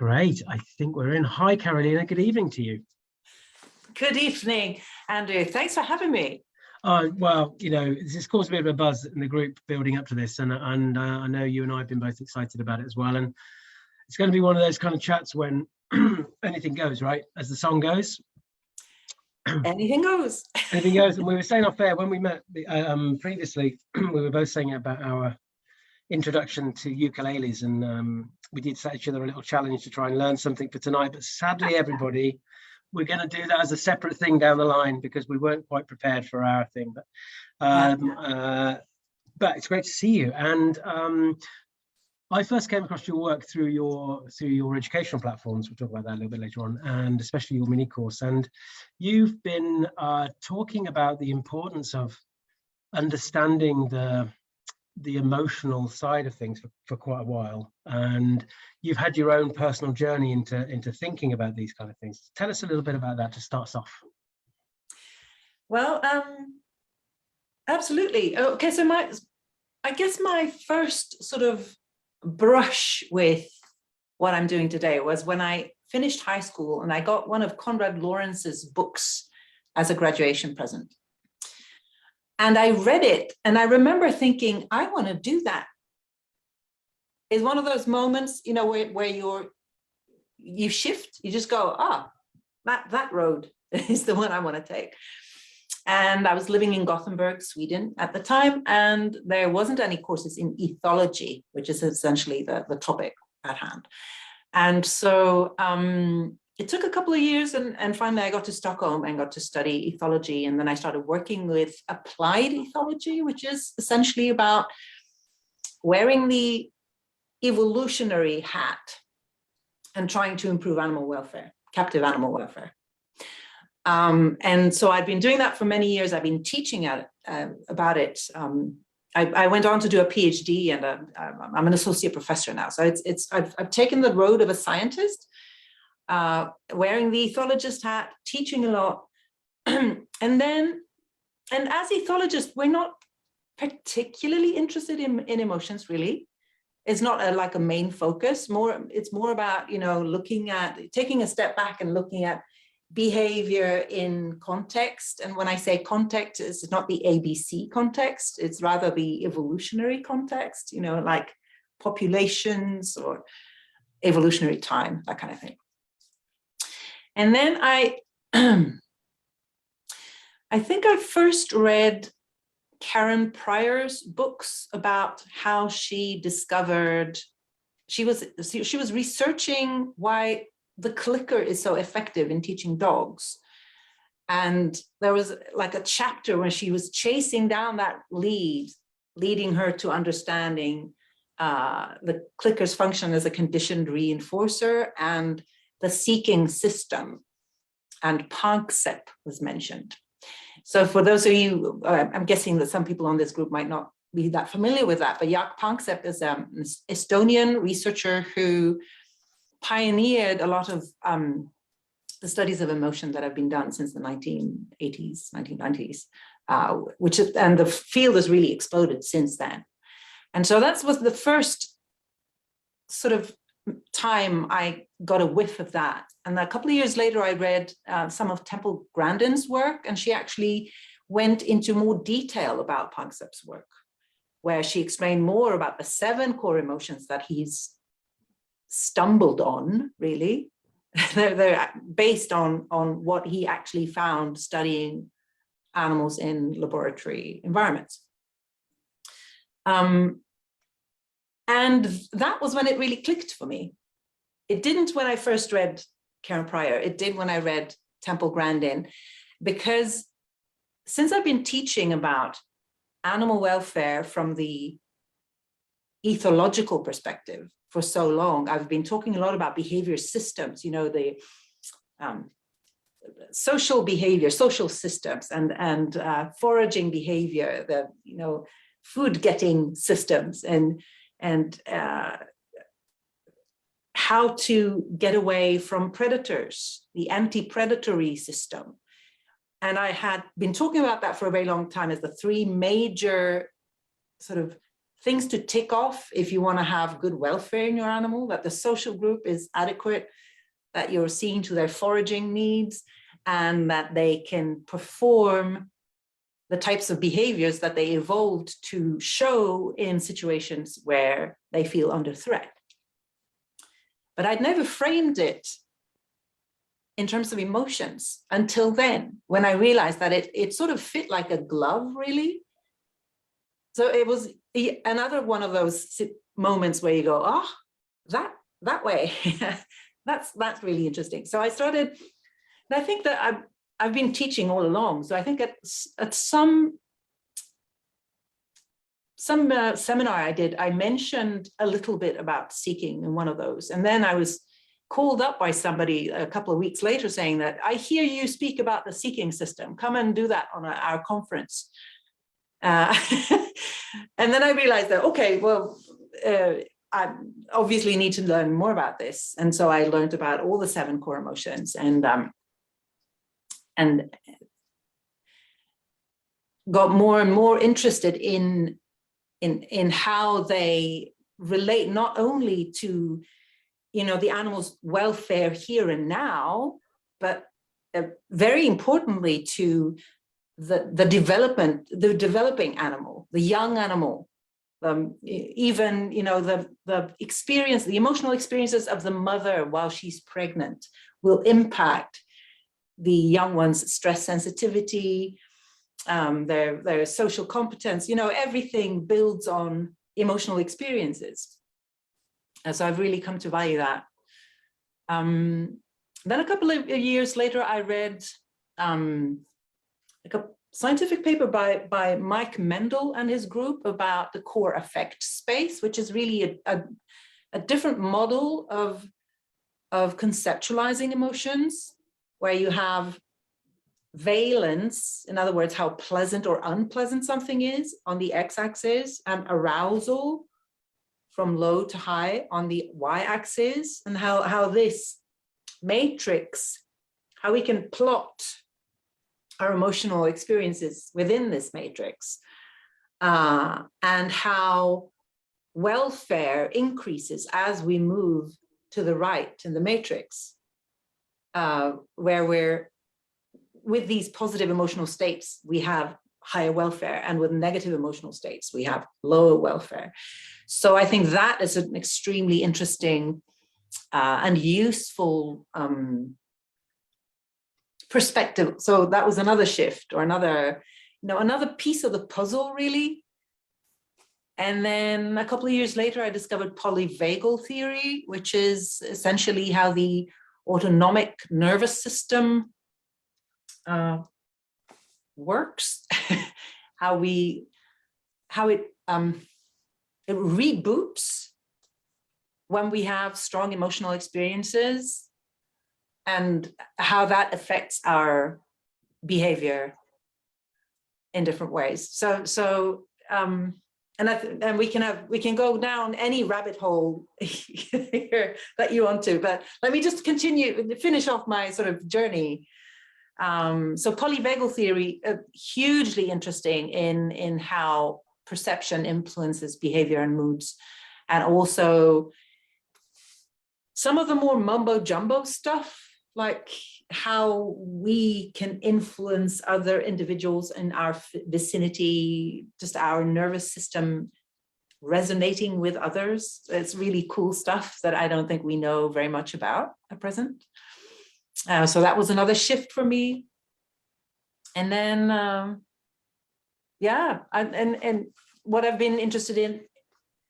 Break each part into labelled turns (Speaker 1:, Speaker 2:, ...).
Speaker 1: Great. I think we're in. Hi, Karolina. Good evening to you.
Speaker 2: Good evening, Andrew. Thanks for having me.
Speaker 1: Well, this has caused a bit of a buzz in the group building up to this, and I know you and I have been both excited about it as well. And it's going to be one of those kind of chats when anything goes, right? As the song goes.
Speaker 2: Anything goes.
Speaker 1: Anything goes. And we were saying off air when we met previously, we were both saying about our introduction to ukuleles, and we did set each other a little challenge to try and learn something for tonight. But sadly, everybody, we're going to do that as a separate thing down the line because we weren't quite prepared for our thing. But it's great to see you. And I first came across your work through your educational platforms. We'll talk about that a little bit later on, and especially your mini course. And you've been talking about the importance of understanding the emotional side of things for quite a while, and you've had your own personal journey into thinking about these kind of things. Tell us a little bit about that to start us off.
Speaker 2: Well, absolutely. Okay, so I guess my first sort of brush with what I'm doing today was when I finished high school and I got one of Konrad Lorenz's books as a graduation present. And I read it and I remember thinking, I want to do that. It's one of those moments, where you shift, you just go, that road is the one I want to take. And I was living in Gothenburg, Sweden at the time, and there wasn't any courses in ethology, which is essentially the topic at hand. And so it took a couple of years, and finally I got to Stockholm and got to study ethology. And then I started working with applied ethology, which is essentially about wearing the evolutionary hat and trying to improve animal welfare, captive animal welfare. And so I've been doing that for many years. I've been teaching about it. I went on to do a PhD, and I'm an associate professor now. So I've taken the road of a scientist, wearing the ethologist hat, teaching a lot. and as ethologists, we're not particularly interested in emotions, really. It's not like a main focus. It's more about, looking at, taking a step back and looking at behavior in context. And when I say context, it's not the ABC context, it's rather the evolutionary context, like populations or evolutionary time, that kind of thing. And then I think I first read Karen Pryor's books about how she discovered, she was researching why the clicker is so effective in teaching dogs. And there was like a chapter where she was chasing down that lead, leading her to understanding the clicker's function as a conditioned reinforcer and the seeking system. And Panksepp was mentioned. So for those of you, I'm guessing that some people on this group might not be that familiar with that, but Jaak Panksepp is an Estonian researcher who pioneered a lot of the studies of emotion that have been done since the 1980s, 1990s, and the field has really exploded since then. And so that was the first sort of time I got a whiff of that. And a couple of years later, I read some of Temple Grandin's work, and she actually went into more detail about Panksepp's work, where she explained more about the 7 core emotions that he's stumbled on, really. They're based on what he actually found studying animals in laboratory environments. And that was when it really clicked for me. It didn't when I first read Karen Pryor. It did when I read Temple Grandin, because since I've been teaching about animal welfare from the ethological perspective for so long, I've been talking a lot about behavior systems, the social behavior, social systems, and foraging behavior, the food getting systems, and how to get away from predators, the anti-predatory system. And I had been talking about that for a very long time as the 3 major sort of things to tick off if you want to have good welfare in your animal, that the social group is adequate, that you're seeing to their foraging needs, and that they can perform the types of behaviors that they evolved to show in situations where they feel under threat. But I'd never framed it in terms of emotions until then, when I realized that it sort of fit like a glove, really. So it was another one of those moments where you go, oh, that way. that's really interesting. So I started, and I think that I've been teaching all along. So I think at some seminar I did, I mentioned a little bit about seeking in one of those. And then I was called up by somebody a couple of weeks later saying that, I hear you speak about the seeking system. Come and do that on our conference. And then I realized that, okay, well, I obviously need to learn more about this. And so I learned about all the 7 core emotions and got more and more interested in how they relate not only to, you know, the animal's welfare here and now, but very importantly to the developing animal, the young animal, even, you know, the experience, the emotional experiences of the mother while she's pregnant will impact the young one's stress sensitivity, their social competence, you know, everything builds on emotional experiences. And so I've really come to value that. Then a couple of years later, I read a scientific paper by Mike Mendel and his group about the core affect space, which is really a different model of conceptualizing emotions, where you have valence, in other words, how pleasant or unpleasant something is on the x-axis, and arousal from low to high on the y-axis, and how this matrix, how we can plot our emotional experiences within this matrix, and how welfare increases as we move to the right in the matrix, where we're, with these positive emotional states, we have higher welfare, and with negative emotional states, we have lower welfare. So I think that is an extremely interesting and useful perspective. So that was another shift, or another piece of the puzzle, really. And then a couple of years later, I discovered polyvagal theory, which is essentially how the autonomic nervous system works, how it reboots when we have strong emotional experiences, and how that affects our behavior in different ways. So and we can go down any rabbit hole here that you want to, but let me just finish off my sort of journey. So polyvagal theory, hugely interesting in how perception influences behavior and moods, and also some of the more mumbo jumbo stuff, like how we can influence other individuals in our vicinity, just our nervous system resonating with others. It's really cool stuff that I don't think we know very much about at present. So that was another shift for me. And then, and what I've been interested in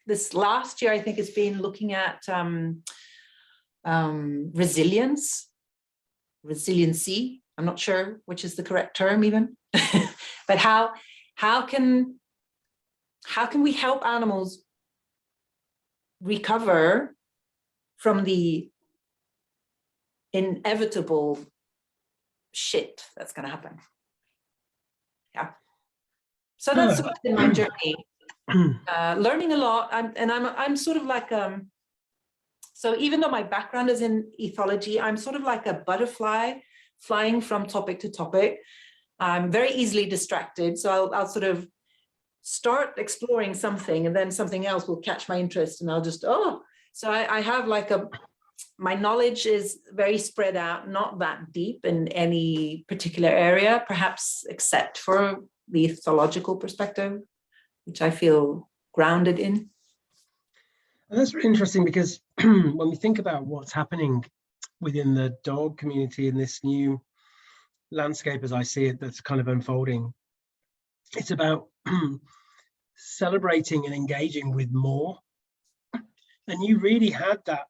Speaker 2: this last year, I think, has been looking at resiliency. I'm not sure which is the correct term even, but how can we help animals recover from the inevitable shit that's going to happen? Yeah. So that's sort of been my journey, learning a lot. I'm sort of like so even though my background is in ethology, I'm sort of like a butterfly flying from topic to topic. I'm very easily distracted, so I'll sort of start exploring something and then something else will catch my interest and I'll just, so I have like my knowledge is very spread out, not that deep in any particular area, perhaps except for the ethological perspective, which I feel grounded in.
Speaker 1: And that's really interesting because when we think about what's happening within the dog community in this new landscape, as I see it, that's kind of unfolding, it's about celebrating and engaging with more. And you really had that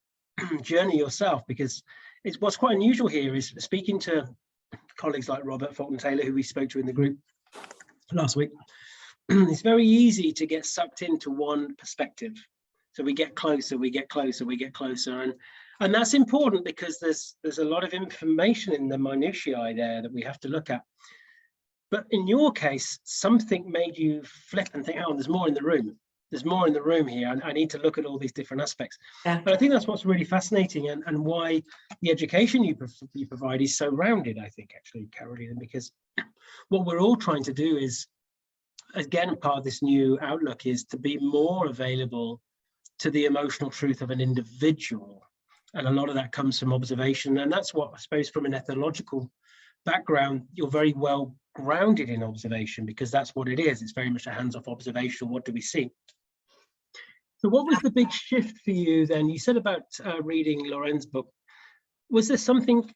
Speaker 1: journey yourself, because it's what's quite unusual here is speaking to colleagues like Robert Fulton Taylor, who we spoke to in the group last week. It's very easy to get sucked into one perspective. So we get closer, we get closer, we get closer. And that's important because there's a lot of information in the minutiae there that we have to look at. But in your case, something made you flip and think, oh, there's more in the room. There's more in the room here. And I need to look at all these different aspects.
Speaker 2: Yeah.
Speaker 1: But I think that's what's really fascinating and why the education you provide is so rounded, I think, actually, Karolina, because what we're all trying to do is, again, part of this new outlook is to be more available to the emotional truth of an individual. And a lot of that comes from observation. And that's what I suppose from an ethological background, you're very well grounded in observation, because that's what it is. It's very much a hands-off observation. What do we see? So what was the big shift for you then? You said about reading Lauren's book. Was there something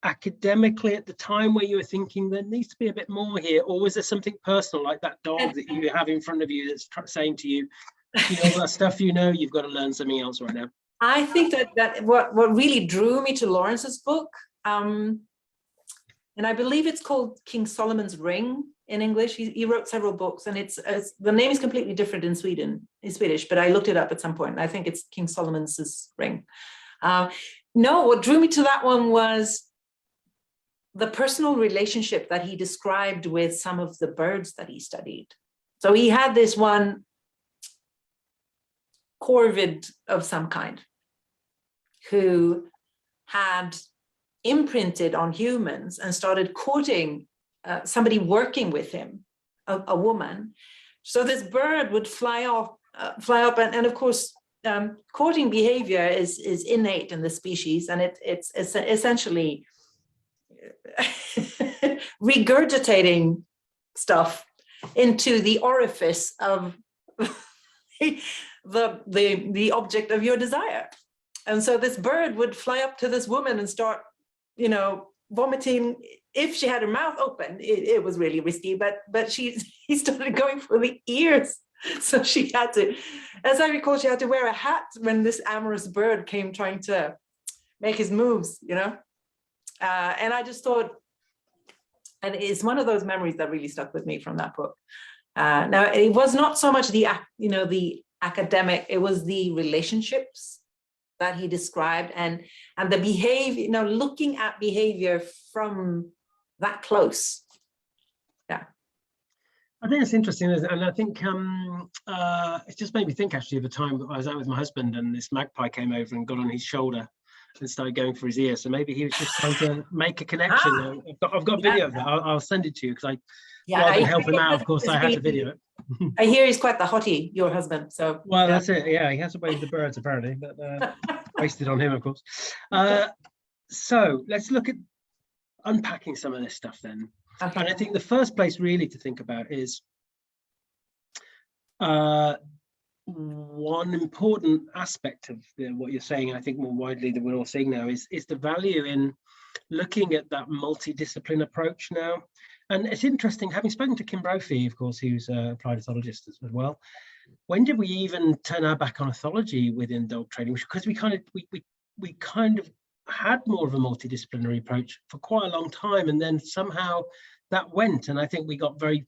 Speaker 1: academically at the time where you were thinking there needs to be a bit more here? Or was there something personal, like that dog that you have in front of you that's saying to you, you know, all that stuff, you know, you've got to learn something else right now?
Speaker 2: I think that what really drew me to Lawrence's book, and I believe it's called King Solomon's Ring in English. He wrote several books, and it's the name is completely different in Swedish, but I looked it up at some point, and I think it's King Solomon's Ring. No, what drew me to that one was the personal relationship that he described with some of the birds that he studied. So he had this one corvid of some kind who had imprinted on humans and started courting somebody working with him, a woman. So this bird would fly up, and of course, courting behavior is innate in the species, and it's essentially regurgitating stuff into the orifice of the object of your desire. And so this bird would fly up to this woman and start, you know, vomiting. If she had her mouth open, it was really risky, but he started going for the ears. So she had to, as I recall, she had to wear a hat when this amorous bird came trying to make his moves, you know. And I just thought, and it's one of those memories that really stuck with me from that book. Now, it was not so much the academic, it was the relationships that he described and the behavior, you know, looking at behavior from that close. Yeah.
Speaker 1: I think it's interesting, and I think it just made me think actually of a time I was out with my husband and this magpie came over and got on his shoulder and started going for his ear. So maybe he was just trying to make a connection. I've got video of that. I'll send it to you because rather than help him out, of course, I had to video it.
Speaker 2: I hear he's quite the hottie, your husband. So
Speaker 1: well, that's it. Yeah, he has to wave the birds apparently, but wasted on him, of course. So let's look at unpacking some of this stuff then. Okay. And I think the first place really to think about is one important aspect of what you're saying, and I think more widely that we're all seeing now, is the value in looking at that multidiscipline approach now. And it's interesting, having spoken to Kim Brophy, of course, who's an applied ethologist as well. When did we even turn our back on ethology within dog training? Because we kind of had more of a multidisciplinary approach for quite a long time, and then somehow that went, and I think we got very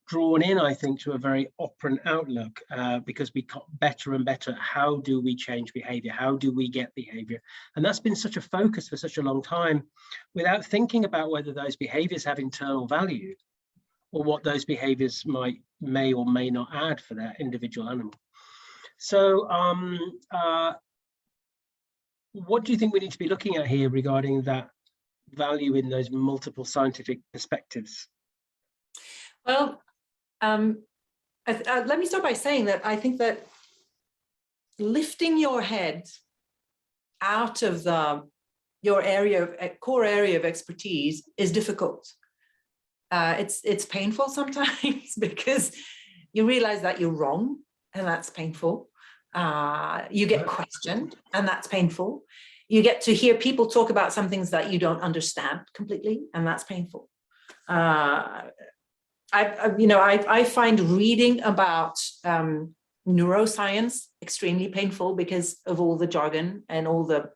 Speaker 1: drawn in, I think, to a very operant outlook because we got better and better at how do we change behavior, how do we get behavior, and that's been such a focus for such a long time without thinking about whether those behaviors have internal value or what those behaviors may or may not add for that individual animal. So what do you think we need to be looking at here regarding that value in those multiple scientific perspectives?
Speaker 2: Well, Let me start by saying that I think that lifting your head out of your core area of expertise is difficult. It's painful sometimes because you realize that you're wrong, and that's painful. You get questioned, and that's painful. You get to hear people talk about some things that you don't understand completely, and that's painful. I find reading about neuroscience extremely painful because of all the jargon and all the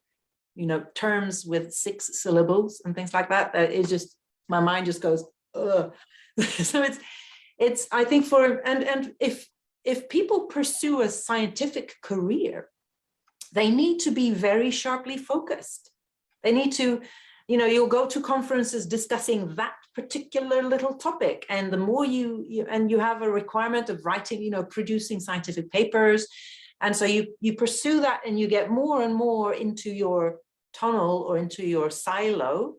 Speaker 2: terms with 6 syllables and things like that. It just, my mind just goes, ugh. So it's I think and if people pursue a scientific career, they need to be very sharply focused. They need to, you'll go to conferences discussing that particular little topic, and the more you have a requirement of writing, producing scientific papers, and so you pursue that, and you get more and more into your tunnel or into your silo,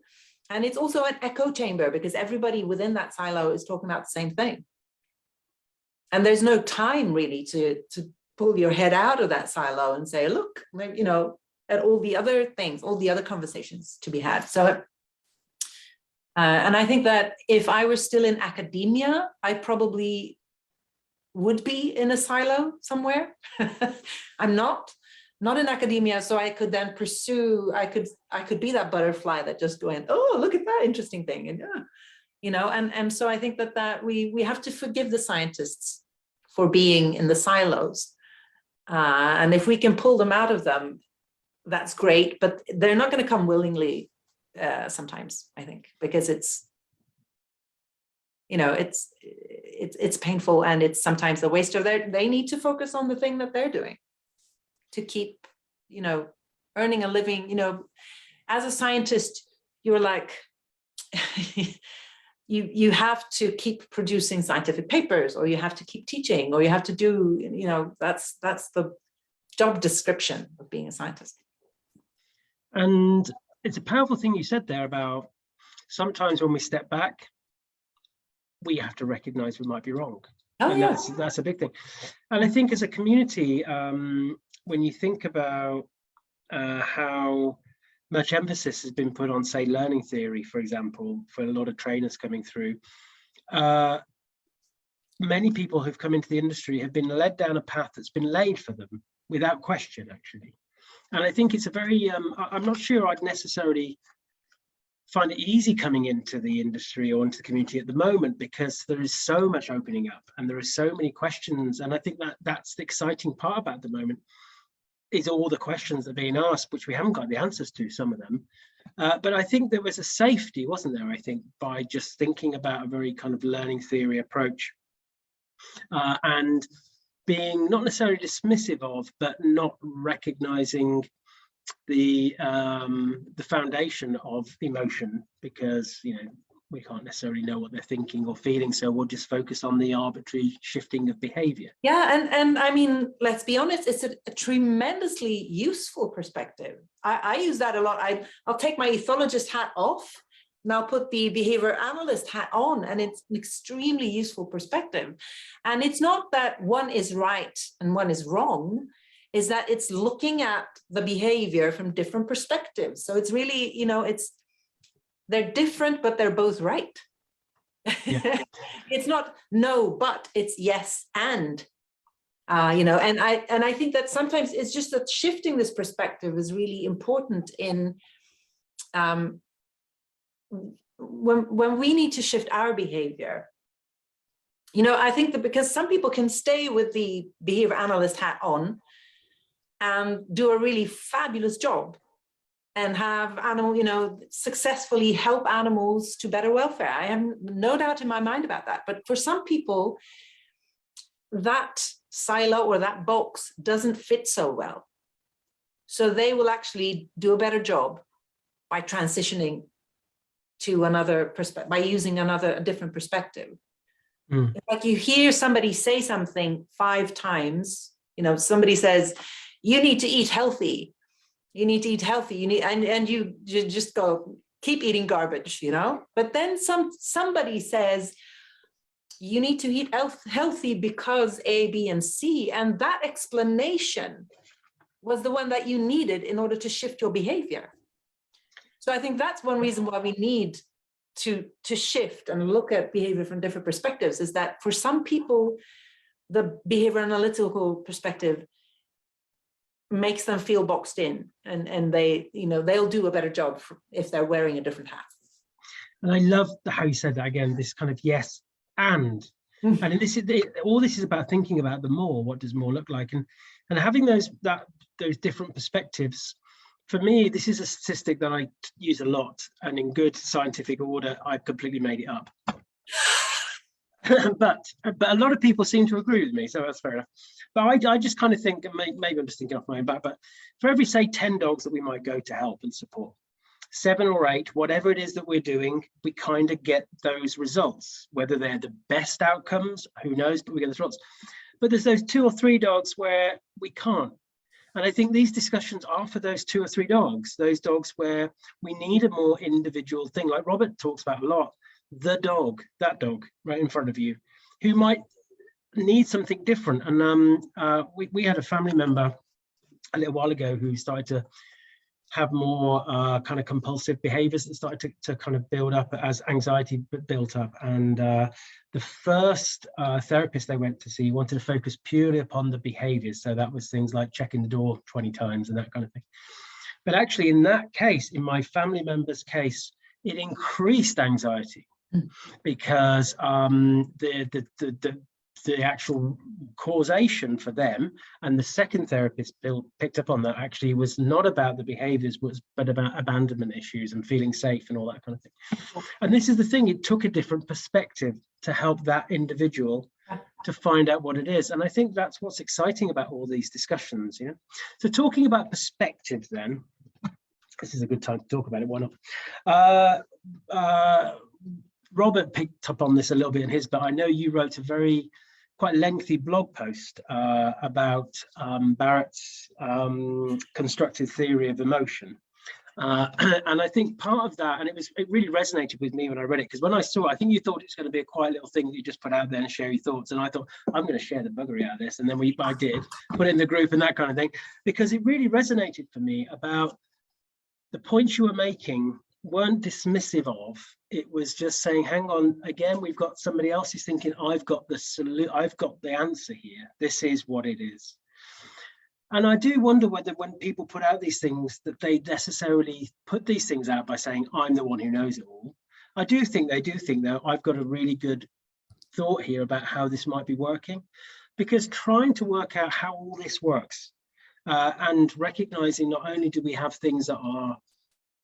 Speaker 2: and it's also an echo chamber because everybody within that silo is talking about the same thing, and there's no time really to pull your head out of that silo and say, look, at all the other things, all the other conversations to be had. So, and I think that if I were still in academia, I probably would be in a silo somewhere. I'm not in academia, so I could then pursue, I could be that butterfly that just going, oh, look at that interesting thing. And, and so I think that we have to forgive the scientists for being in the silos. And if we can pull them out of them, that's great, but they're not going to come willingly sometimes, I think, because it's painful, and it's sometimes a waste of they need to focus on the thing that they're doing to keep, earning a living. As a scientist, you're like, you have to keep producing scientific papers, or you have to keep teaching, or you have to do, that's the job description of being a scientist.
Speaker 1: And it's a powerful thing you said there about sometimes when we step back, we have to recognize we might be wrong.
Speaker 2: Oh,
Speaker 1: and
Speaker 2: yeah.
Speaker 1: that's a big thing. And I think as a community, when you think about how much emphasis has been put on, say, learning theory, for example, for a lot of trainers coming through, many people who've come into the industry have been led down a path that's been laid for them without question, actually. And I think it's a very, I'm not sure I'd necessarily find it easy coming into the industry or into the community at the moment, because there is so much opening up and there are so many questions. And I think that's the exciting part about the moment, is all the questions that are being asked, which we haven't got the answers to, some of them. But I think there was a safety, wasn't there, I think, by just thinking about a very kind of learning theory approach, and being not necessarily dismissive of, but not recognizing the foundation of emotion, because we can't necessarily know what they're thinking or feeling, so we'll just focus on the arbitrary shifting of behavior.
Speaker 2: Yeah, and I mean, let's be honest, it's a tremendously useful perspective. I use that a lot. I'll take my ethologist hat off, and I'll put the behavior analyst hat on, and it's an extremely useful perspective. And it's not that one is right and one is wrong, is that it's looking at the behavior from different perspectives. So it's really, they're different, but they're both right. Yeah. It's not no, but it's yes and. And I think that sometimes it's just that shifting this perspective is really important in when we need to shift our behavior. I think that because some people can stay with the behavior analyst hat on and do a really fabulous job and have successfully help animals to better welfare. I have no doubt in my mind about that. But for some people, that silo or that box doesn't fit so well. So they will actually do a better job by transitioning to another perspective, by using a different perspective. Mm. Like you hear somebody say something 5 times, somebody says, you need to eat healthy. You need to eat healthy. And you just go, keep eating garbage, But then somebody says, you need to eat healthy because A, B, and C. And that explanation was the one that you needed in order to shift your behavior. So I think that's one reason why we need to shift and look at behavior from different perspectives, is that for some people, the behavior analytical perspective makes them feel boxed in, and they, they'll do a better job if they're wearing a different hat.
Speaker 1: And I love how you said that again, this kind of yes and. And this is all this is about thinking about the more. What does more look like? And having those different perspectives. For me, this is a statistic that I use a lot, and in good scientific order, I've completely made it up. but a lot of people seem to agree with me, so that's fair enough. But I just kind of think, maybe I'm just thinking off my own back, but for every, say, 10 dogs that we might go to help and support, 7 or 8, whatever it is that we're doing, we kind of get those results. Whether they're the best outcomes, who knows, but we get the results. But there's those 2 or 3 dogs where we can't. And I think these discussions are for those 2 or 3 dogs, those dogs where we need a more individual thing, like Robert talks about a lot, the dog, that dog right in front of you, who might need something different. And we had a family member a little while ago who started to have more kind of compulsive behaviors that started to kind of build up as anxiety built up. And the first therapist they went to see wanted to focus purely upon the behaviors. So that was things like checking the door 20 times and that kind of thing. But actually in that case, in my family member's case, it increased anxiety because the actual causation for them, and the second therapist picked up on that, actually was not about the behaviors, but about abandonment issues and feeling safe and all that kind of thing. And this is the thing, it took a different perspective to help that individual to find out what it is. And I think that's what's exciting about all these discussions. So talking about perspective, then this is a good time to talk about it, why not? Robert picked up on this a little bit in his, but I know you wrote a quite lengthy blog post about Barrett's constructive theory of emotion. And I think part of that, and it really resonated with me when I read it, because when I saw it, I think you thought it's going to be a quiet little thing that you just put out there and share your thoughts. And I thought, I'm going to share the buggery out of this. And then I did put it in the group and that kind of thing, because it really resonated for me about the points you were making weren't dismissive of. It was just saying, hang on, again, we've got somebody else who's thinking, I've got the answer here. This is what it is. And I do wonder whether when people put out these things, that they necessarily put these things out by saying, I'm the one who knows it all. I do think they do think, though, I've got a really good thought here about how this might be working, because trying to work out how all this works and recognizing not only do we have things that are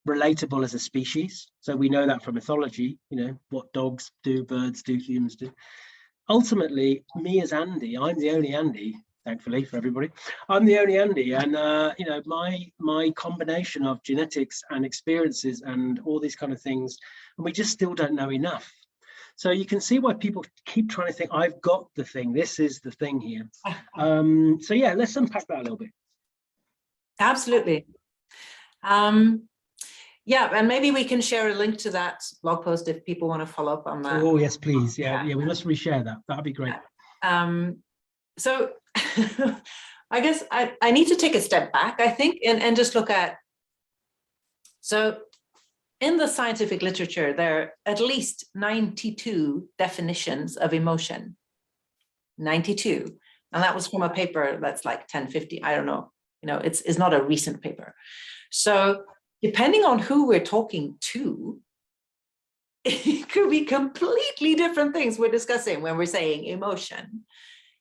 Speaker 1: relatable as a species, so we know that from ethology, what dogs do, birds do, humans do. Ultimately, me as Andy, I'm the only Andy, thankfully for everybody, I'm the only Andy, and my combination of genetics and experiences and all these kind of things, and we just still don't know enough. So you can see why people keep trying to think, I've got the thing, this is the thing here. So yeah, let's unpack that a little bit.
Speaker 2: Absolutely. Yeah, and maybe we can share a link to that blog post if people want to follow up on that.
Speaker 1: Oh, yes, please. Yeah, we must reshare that. That'd be great.
Speaker 2: So I guess I need to take a step back, I think, and just look at, so in the scientific literature, there are at least 92 definitions of emotion. 92. And that was from a paper that's like 1050, I don't know. It's not a recent paper. So depending on who we're talking to, it could be completely different things we're discussing when we're saying emotion.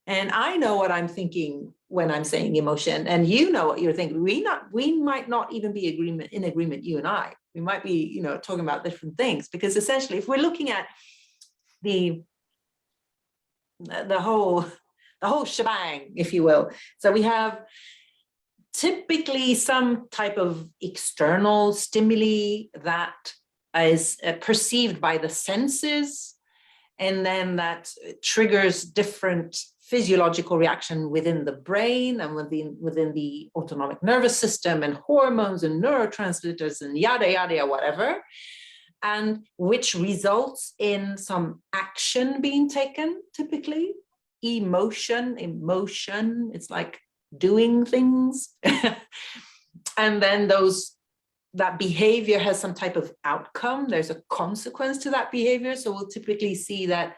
Speaker 2: And I know what I'm thinking when I'm saying emotion, and you know what you're thinking. We might not even be in agreement, you and I. We might be, talking about different things, because essentially, if we're looking at the whole shebang, if you will, so we have typically some type of external stimuli that is perceived by the senses, and then that triggers different physiological reaction within the brain and within the autonomic nervous system, and hormones and neurotransmitters and yada, yada, whatever. and which results in some action being taken, typically. Emotion, it's like doing things. And then that behavior has some type of outcome. There's a consequence to that behavior. So we'll typically see that,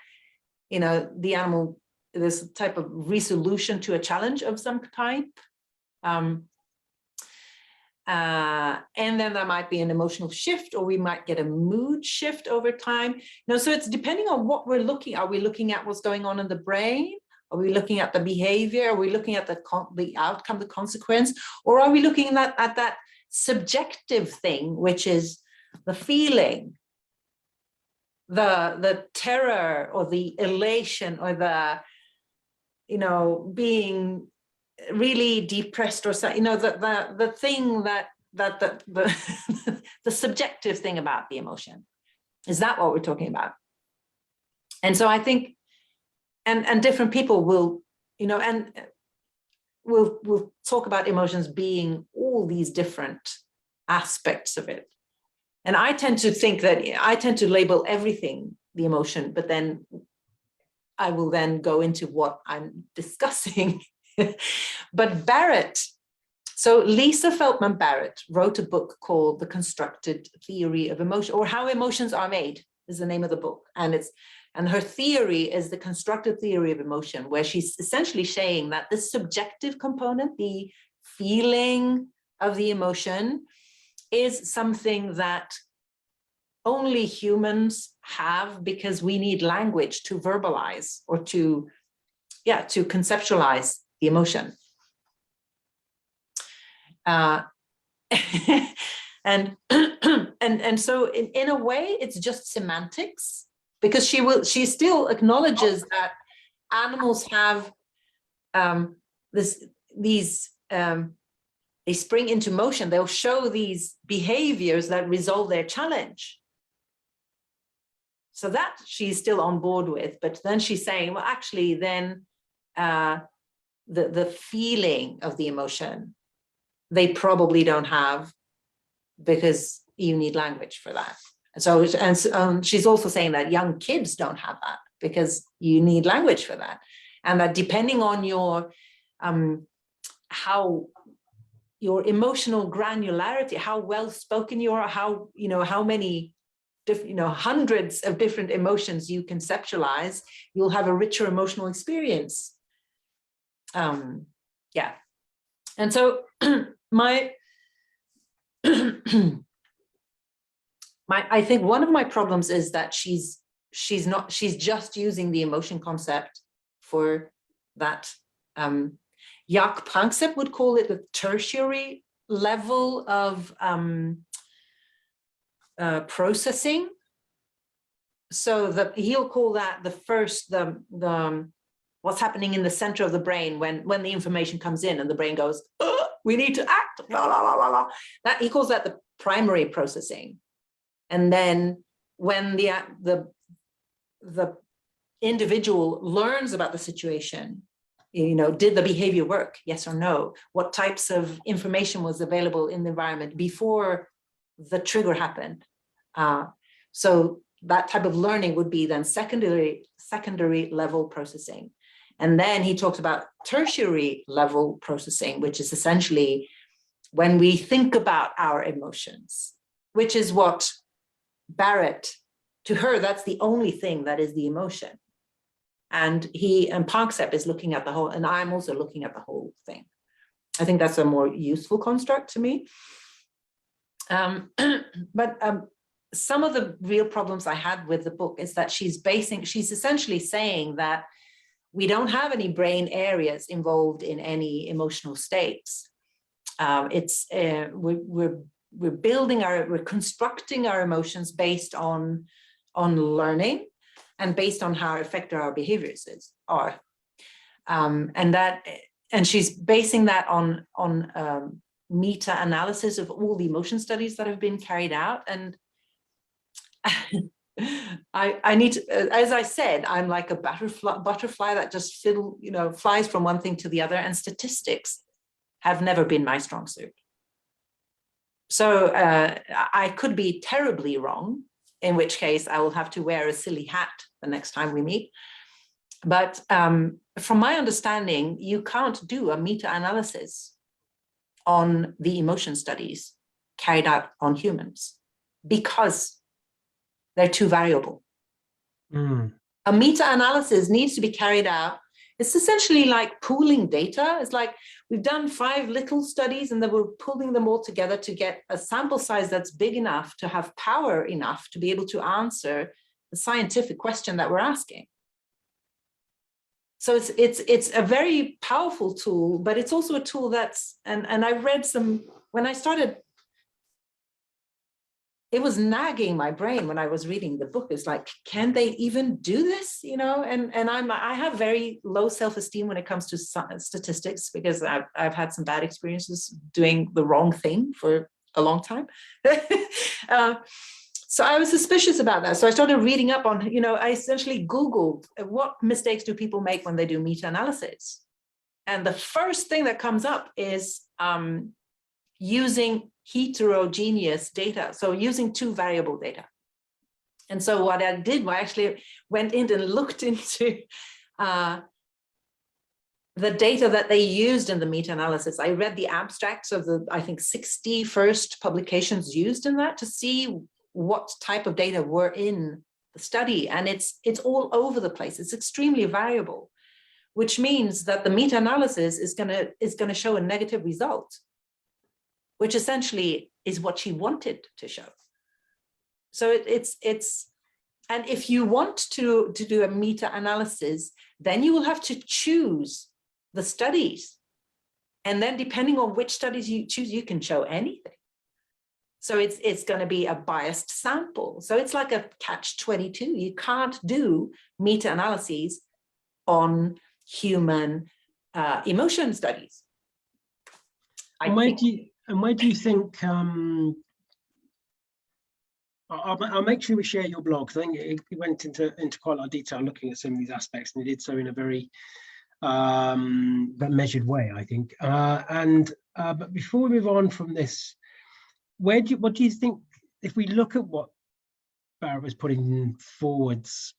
Speaker 2: the animal, there's a type of resolution to a challenge of some type. And then there might be an emotional shift, or we might get a mood shift over time. So it's depending on what we're looking at. Are we looking at what's going on in the brain? Are we looking at the behavior? Are we looking at the outcome, the consequence? Or are we looking at that subjective thing, which is the feeling, the terror, or the elation, or the, being really depressed, or the thing the subjective thing about the emotion? Is that what we're talking about? And so I think, and different people will, and we'll talk about emotions being all these different aspects of it. And I tend to label everything the emotion, but then I will then go into what I'm discussing. But Barrett, so Lisa Feldman Barrett wrote a book called The Constructed Theory of Emotion, or How Emotions Are Made is the name of the book. And her theory is the constructed theory of emotion, where she's essentially saying that this subjective component, the feeling of the emotion, is something that only humans have, because we need language to verbalize, or to conceptualize the emotion. And so in a way, it's just semantics, because she still acknowledges that animals have they spring into motion. They'll show these behaviors that resolve their challenge. So that she's still on board with, but then she's saying, well, actually, then the feeling of the emotion, they probably don't have, because you need language for that. So she's also saying that young kids don't have that, because you need language for that. And that depending on your how your emotional granularity, how well spoken you are, how many hundreds of different emotions you conceptualize, you'll have a richer emotional experience. Yeah. And so I think one of my problems is that she's just using the emotion concept for that. Jaak Panksepp would call it the tertiary level of processing. So he'll call that the first, what's happening in the center of the brain when the information comes in and the brain goes, we need to act, blah, blah, blah, blah, blah. That he calls that the primary processing. And then when the individual learns about the situation, did the behavior work? Yes or no? What types of information was available in the environment before the trigger happened? So that type of learning would be then secondary level processing. And then he talks about tertiary level processing, which is essentially when we think about our emotions, which is what Barrett, to her, that's the only thing that is the emotion. And Panksepp is looking at the whole, and I'm also looking at the whole thing. I think that's a more useful construct to me. But some of the real problems I had with the book is that she's essentially saying that we don't have any brain areas involved in any emotional states. We're constructing our emotions based on learning and based on how effective our behaviors are. And she's basing that on meta-analysis of all the emotion studies that have been carried out. And I need to, as I said, I'm like a butterfly that just flies from one thing to the other, and statistics have never been my strong suit. So I could be terribly wrong, in which case I will have to wear a silly hat the next time we meet. But from my understanding, you can't do a meta-analysis on the emotion studies carried out on humans because they're too variable. A meta-analysis needs to be carried out. It's essentially like pooling data. It's like we've done 5 little studies and then we're pulling them all together to get a sample size that's big enough to have power enough to be able to answer the scientific question that we're asking. So it's a very powerful tool, but it's also a tool that's, and I read some, when I started, it was nagging my brain when I was reading the book. It's like, can they even do this? You know, and I have very low self-esteem when it comes to statistics because I've had some bad experiences doing the wrong thing for a long time. So I was suspicious about that. So I started reading up on, you know, I essentially Googled what mistakes do people make when they do meta-analysis. And the first thing that comes up is using heterogeneous data. So using 2 variable data. And so what I did, I actually went in and looked into the data that they used in the meta-analysis. I read the abstracts of the, I think, 60 first publications used in that to see what type of data were in the study. And it's all over the place. It's extremely variable, which means that the meta-analysis is gonna show a negative result, which essentially is what she wanted to show. So and if you want to do a meta-analysis, then you will have to choose the studies. And then depending on which studies you choose, you can show anything. So it's going to be a biased sample. So it's like a catch-22. You can't do meta-analyses on human emotion studies.
Speaker 1: And where do you think? I'll make sure we share your blog, because I think it went into quite a lot of detail looking at some of these aspects, and it did so in a very measured way, I think. But before we move on from this, what do you think, if we look at what Barrett was putting forwards,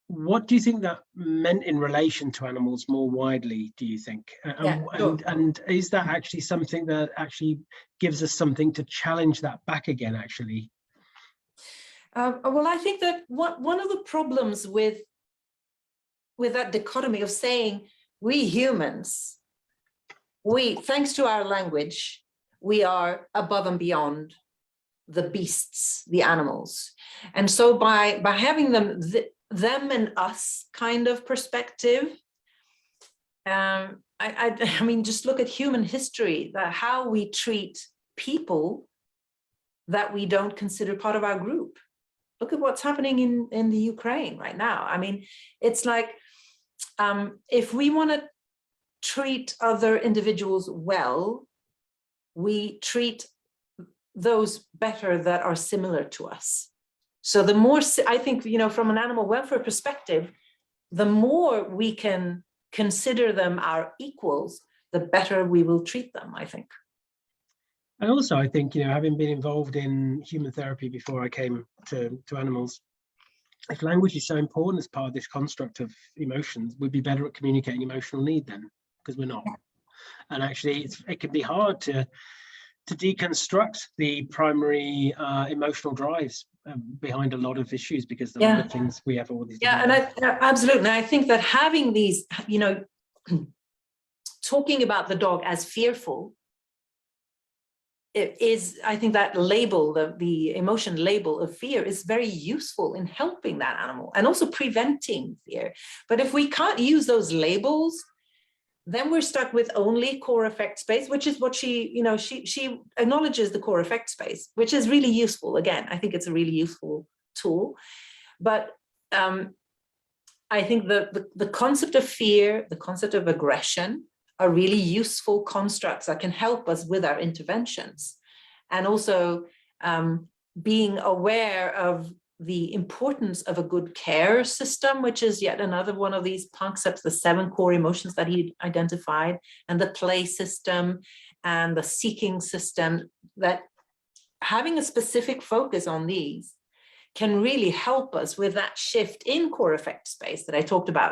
Speaker 1: what do you think that meant in relation to animals more widely, do you think? And is that actually something that actually gives us something to challenge that back again, actually?
Speaker 2: Well, I think that one of the problems with that dichotomy of saying we humans, thanks to our language, we are above and beyond the beasts, the animals. And so by having them and us kind of perspective, I mean, just look at human history, that how we treat people that we don't consider part of our group. Look at what's happening in the Ukraine right now. I mean, it's like, if we want to treat other individuals well, we treat those better that are similar to us. So the more, I think, you know, from an animal welfare perspective, the more we can consider them our equals, the better we will treat them, I think.
Speaker 1: And also, I think, you know, having been involved in human therapy before I came to animals, if language is so important as part of this construct of emotions, we'd be better at communicating emotional need then, because we're not. And actually, it can be hard to deconstruct the primary emotional drives behind a lot of issues, because the other things we have all these.
Speaker 2: Yeah, and absolutely. I think that having these, you know, talking about the dog as fearful, it is, I think that label, the emotion label of fear is very useful in helping that animal and also preventing fear. But if we can't use those labels, then we're stuck with only core effect space, which is what she, you know, she acknowledges the core effect space, which is really useful. Again, I think it's a really useful tool. But I think the concept of fear, the concept of aggression are really useful constructs that can help us with our interventions. And also being aware of the importance of a good care system, which is yet another one of these Panksepp's, the 7 core emotions that he identified, and the play system and the seeking system, that having a specific focus on these can really help us with that shift in core affect space that I talked about,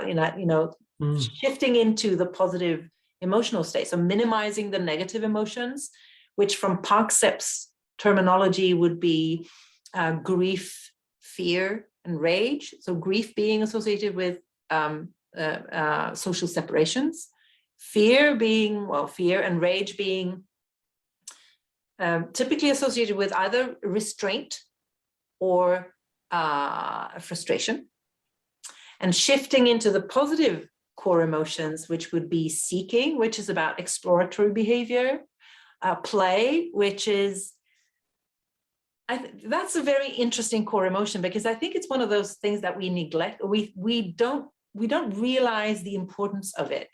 Speaker 2: shifting into the positive emotional state. So minimizing the negative emotions, which from Panksepp's terminology would be grief, fear, and rage. So grief being associated with social separations, fear and rage being typically associated with either restraint or frustration, and shifting into the positive core emotions, which would be seeking, which is about exploratory behavior, play, which is, that's a very interesting core emotion, because I think it's one of those things that we neglect. We don't realize the importance of it.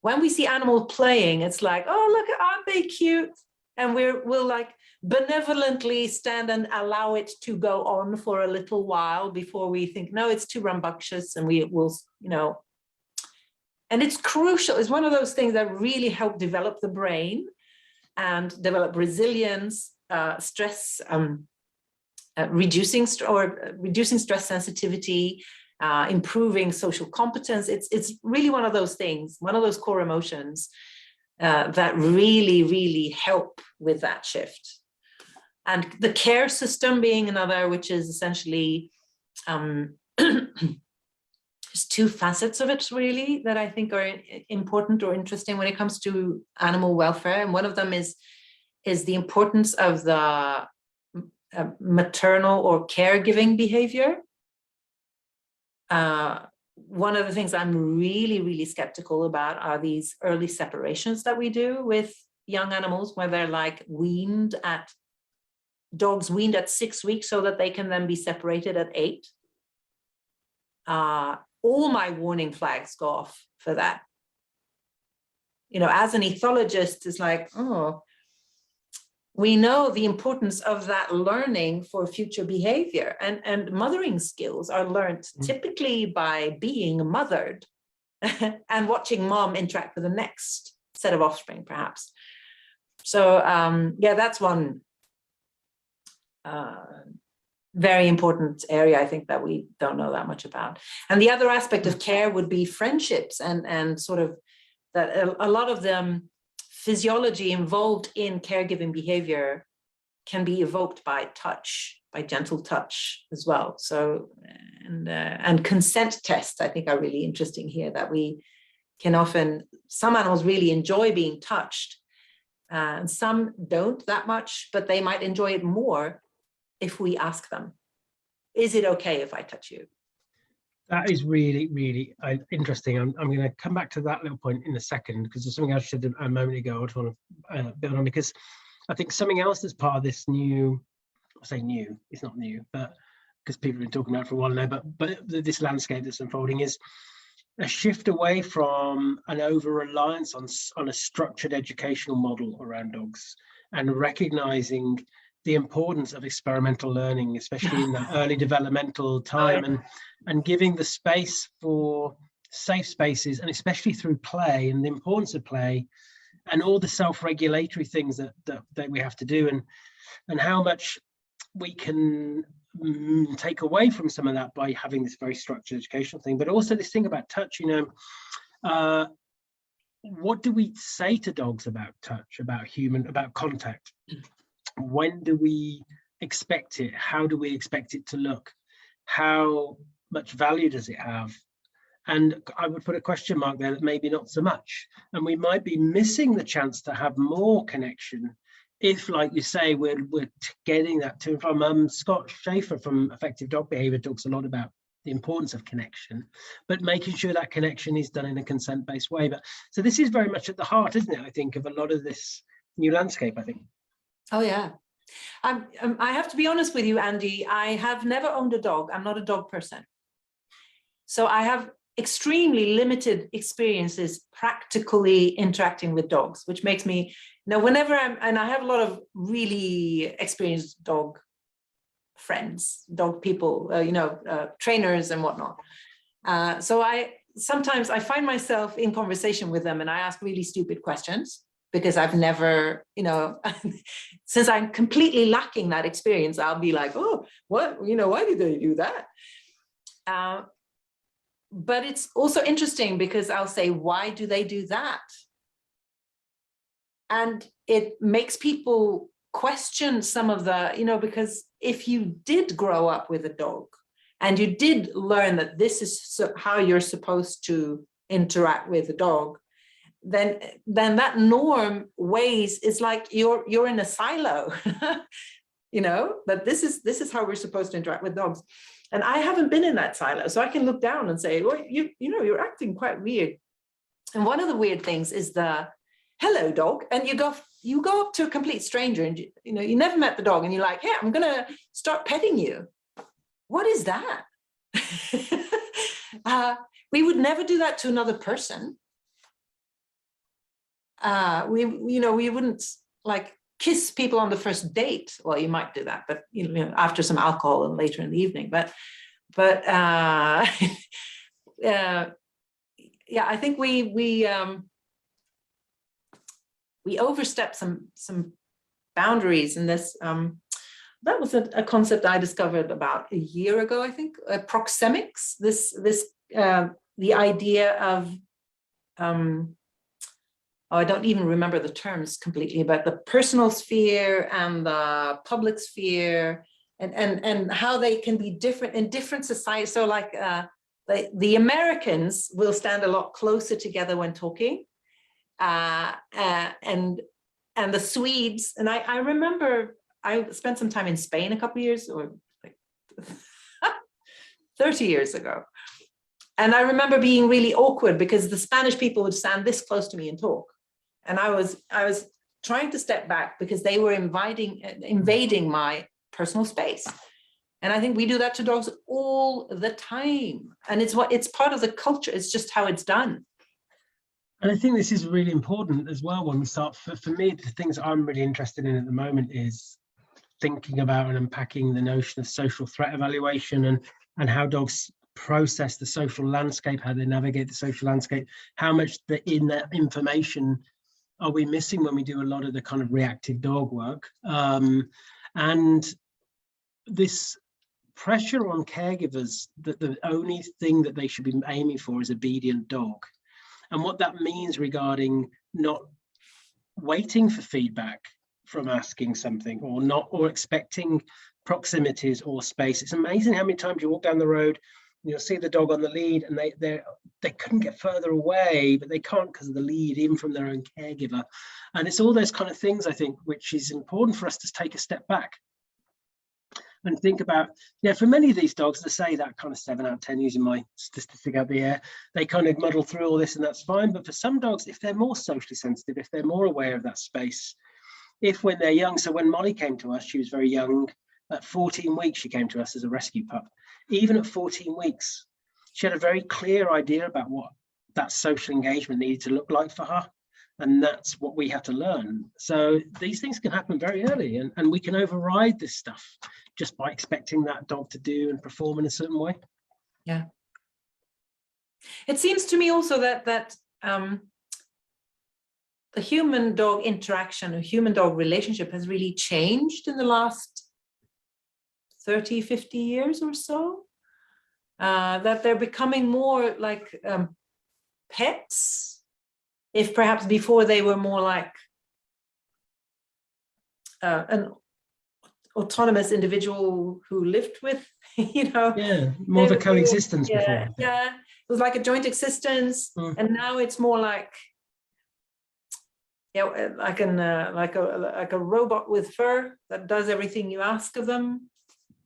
Speaker 2: When we see animals playing, it's like, oh, look, aren't they cute? And we'll like benevolently stand and allow it to go on for a little while before we think, no, it's too rambunctious, and we will, and it's crucial. It's one of those things that really help develop the brain and develop resilience, stress, reducing stress sensitivity, improving social competence. It's really one of those things, one of those core emotions that really, really help with that shift. And the care system being another, which is essentially there's two facets of it really that I think are important or interesting when it comes to animal welfare. And one of them is the importance of the maternal or caregiving behavior. One of the things I'm really, really skeptical about are these early separations that we do with young animals, where they're like dogs weaned at 6 weeks so that they can then be separated at 8. All my warning flags go off for that. As an ethologist, it's like, oh, we know the importance of that learning for future behavior, and mothering skills are learned typically by being mothered and watching mom interact with the next set of offspring, perhaps. So that's one very important area, I think, that we don't know that much about. And the other aspect of care would be friendships, and sort of that a lot of them physiology involved in caregiving behavior can be evoked by touch, by gentle touch as well. So, and consent tests, I think, are really interesting here, that we can some animals really enjoy being touched, and some don't that much, but they might enjoy it more if we ask them, is it okay if I touch you?
Speaker 1: That is really, really interesting. I'm going to come back to that little point in a second, because there's something I said a moment ago I just want to build on, because I think something else that's part of this new, I say new, it's not new, but because people have been talking about it for a while now, but this landscape that's unfolding is a shift away from an over-reliance on a structured educational model around dogs, and recognizing the importance of experimental learning, especially in that early developmental time, and giving the space for safe spaces, and especially through play, and the importance of play, and all the self-regulatory things that we have to do, and how much we can take away from some of that by having this very structured educational thing. But also this thing about touch, what do we say to dogs about touch, about contact? When do we expect it? How do we expect it to look? How much value does it have? And I would put a question mark there that maybe not so much. And we might be missing the chance to have more connection if, like you say, we're getting that to from Scott Schaefer from Effective Dog Behavior talks a lot about the importance of connection, but making sure that connection is done in a consent-based way. But so this is very much at the heart, isn't it, I think, of a lot of this new landscape, I think.
Speaker 2: Oh, yeah. I have to be honest with you, Andy. I have never owned a dog. I'm not a dog person. So I have extremely limited experiences practically interacting with dogs, which makes me, whenever and I have a lot of really experienced dog friends, dog people, trainers and whatnot. So sometimes I find myself in conversation with them, and I ask really stupid questions. because I've never, since I'm completely lacking that experience, I'll be like, oh, what, why did they do that? But it's also interesting because I'll say, why do they do that? And it makes people question some of the, because if you did grow up with a dog and you did learn that this is how you're supposed to interact with a dog, then that norm ways is like you're in a silo, that this is how we're supposed to interact with dogs. And I haven't been in that silo, so I can look down and say, well, you're acting quite weird. And one of the weird things is the hello dog, and you go up to a complete stranger, and you never met the dog, and you're like, yeah, I'm gonna start petting you. What is that? We would never do that to another person. We wouldn't like kiss people on the first date. Well, you might do that, but after some alcohol and later in the evening. But yeah, I think we overstep some boundaries in this. That was a concept I discovered about a year ago, I think. Proxemics. The idea of I don't even remember the terms completely, but the personal sphere and the public sphere, and how they can be different in different societies. So like the Americans will stand a lot closer together when talking, and the Swedes, and I remember I spent some time in Spain a couple of years, or like 30 years ago. And I remember being really awkward because the Spanish people would stand this close to me and talk. And I was trying to step back because they were invading my personal space. And I think we do that to dogs all the time. And it's part of the culture. It's just how it's done.
Speaker 1: And I think this is really important as well when we start. For me, the things I'm really interested in at the moment is thinking about and unpacking the notion of social threat evaluation and how dogs process the social landscape, how they navigate the social landscape, how much in that information are we missing when we do a lot of the kind of reactive dog work. And this pressure on caregivers that the only thing that they should be aiming for is obedient dog. And what that means regarding not waiting for feedback from asking something or expecting proximities or space. It's amazing how many times you walk down the road and you'll see the dog on the lead and they couldn't get further away, but they can't because of the lead in from their own caregiver. And it's all those kind of things, I think, which is important for us to take a step back and think about, for many of these dogs, to say that kind of 7 out of 10, using my statistic out the air, they kind of muddle through all this and that's fine. But for some dogs, if they're more socially sensitive, if they're more aware of that space, if when they're young, so when Molly came to us, she was very young. At 14 weeks, she came to us as a rescue pup. Even at 14 weeks, she had a very clear idea about what that social engagement needed to look like for her. And that's what we have to learn. So these things can happen very early, and we can override this stuff just by expecting that dog to do and perform in a certain way.
Speaker 2: Yeah. It seems to me also that the human-dog interaction, a human-dog relationship has really changed in the last 30, 50 years or so. That they're becoming more like pets. If perhaps before they were more like an autonomous individual who lived with,
Speaker 1: more of a coexistence before.
Speaker 2: Yeah, it was like a joint existence, and now it's more like, like a robot with fur that does everything you ask of them.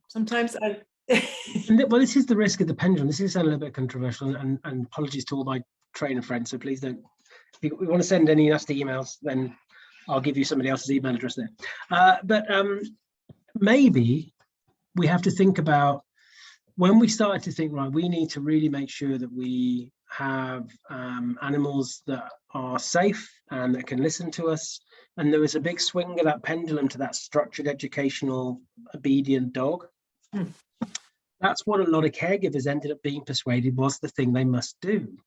Speaker 2: Sometimes
Speaker 1: well, this is the risk of the pendulum. This is a little bit controversial, and apologies to all my trainer friends. So please don't. If you want to send any nasty emails, then I'll give you somebody else's email address there. But maybe we have to think about when we started to think, right, we need to really make sure that we have animals that are safe and that can listen to us. And there was a big swing of that pendulum to that structured, educational, obedient dog. That's what a lot of caregivers ended up being persuaded was the thing they must do.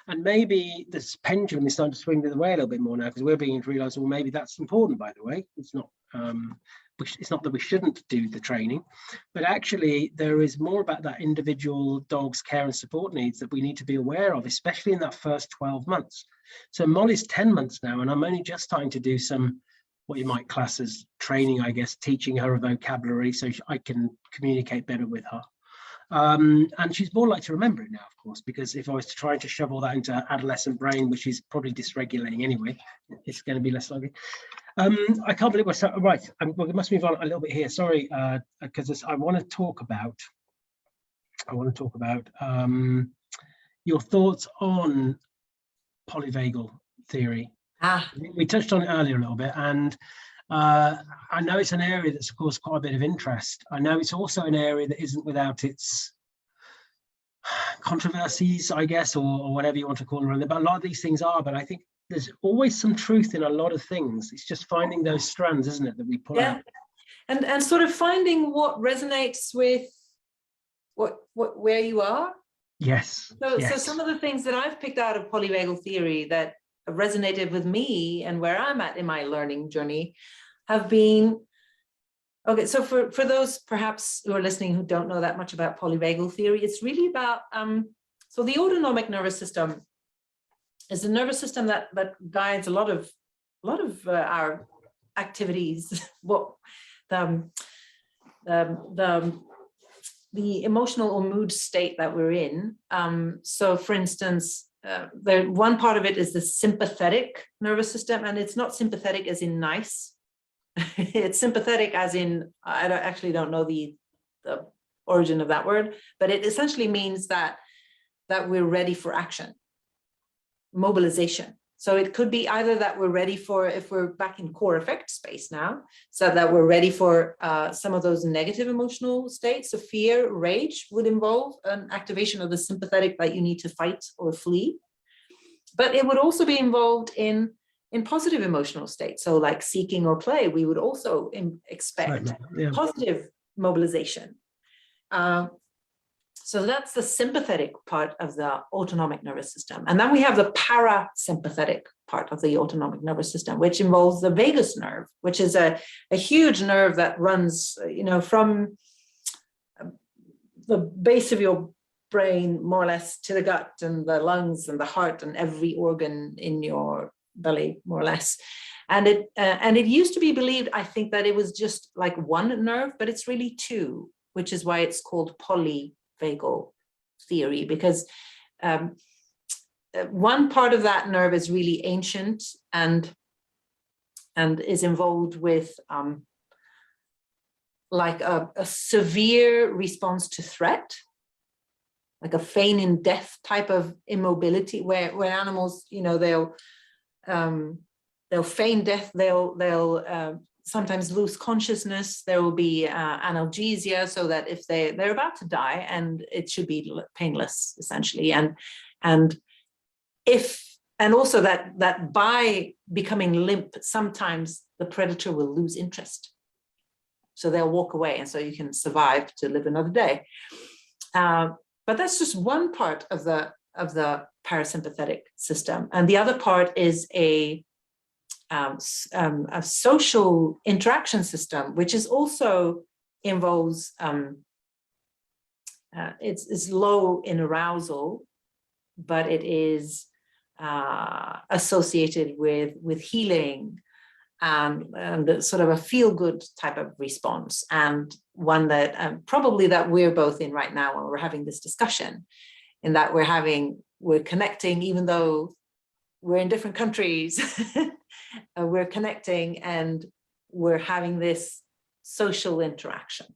Speaker 1: And maybe this pendulum is starting to swing the other way a little bit more now, because we're beginning to realise, well, maybe that's important, by the way. It's not that we shouldn't do the training, but actually there is more about that individual dog's care and support needs that we need to be aware of, especially in that first 12 months. So Molly's 10 months now, and I'm only just starting to do some, what you might class as training, I guess, teaching her a vocabulary so I can communicate better with her. And she's more likely to remember it now, of course, because if I was to try to shove all that into her adolescent brain, which is probably dysregulating anyway, it's going to be less likely. I can't believe we're right. We must move on a little bit here. Sorry, because I want to talk about your thoughts on polyvagal theory. We touched on it earlier a little bit, and I know it's an area that's, of course, quite a bit of interest. I know it's also an area that isn't without its controversies, I guess, or whatever you want to call them. But a lot of these things are, but I think there's always some truth in a lot of things. It's just finding those strands, isn't it, that we pull out.
Speaker 2: And sort of finding what resonates with where you are.
Speaker 1: Yes.
Speaker 2: So some of the things that I've picked out of polyvagal theory that have resonated with me and where I'm at in my learning journey have been, okay, so for those perhaps who are listening who don't know that much about polyvagal theory, it's really about, so the autonomic nervous system is a nervous system that guides a lot of our activities, the emotional or mood state that we're in. So for instance, one part of it is the sympathetic nervous system, and it's not sympathetic as in nice. It's sympathetic as in, I actually don't know the origin of that word, but it essentially means that we're ready for action, mobilization. So it could be either that we're ready for, if we're back in core effect space now, so that we're ready for some of those negative emotional states. So fear, rage would involve an activation of the sympathetic, that you need to fight or flee. But it would also be involved in positive emotional states. So like seeking or play, we would also expect positive mobilization. So that's the sympathetic part of the autonomic nervous system. And then we have the parasympathetic part of the autonomic nervous system, which involves the vagus nerve, which is a huge nerve that runs, from the base of your brain, more or less, to the gut and the lungs and the heart and every organ in your belly, more or less. And it used to be believed, I think, that it was just like one nerve, but it's really two, which is why it's called polyvagal theory, because one part of that nerve is really ancient and is involved with like a severe response to threat, like a feigning death type of immobility, where animals, they'll feign death, they'll sometimes lose consciousness. There will be analgesia, so that if they're about to die, and it should be painless, essentially, and also that by becoming limp, sometimes the predator will lose interest, so they'll walk away, and so you can survive to live another day. But that's just one part of the parasympathetic system, and the other part is a social interaction system, which is also involves it's low in arousal, but it is associated with healing and sort of a feel-good type of response, and one that probably that we're both in right now when we're having this discussion, in that we're connecting, even though we're in different countries. We're connecting and we're having this social interaction.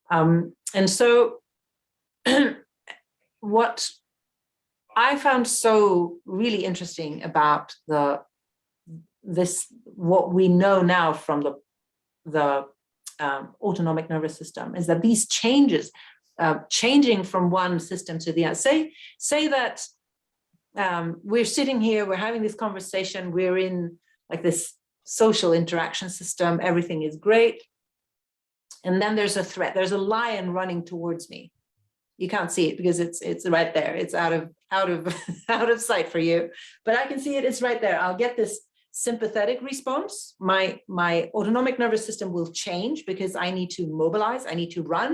Speaker 2: And so what I found so really interesting about what we know now from the autonomic nervous system is that these changes, changing from one system to the other, say that we're sitting here, we're having this conversation, we're in like this social interaction system, everything is great. And then there's a threat, there's a lion running towards me. You can't see it because it's right there, it's out out of out of sight for you, but I can see it. It's right there. I'll get this sympathetic response. My autonomic nervous system will change because I need to mobilize, I need to run.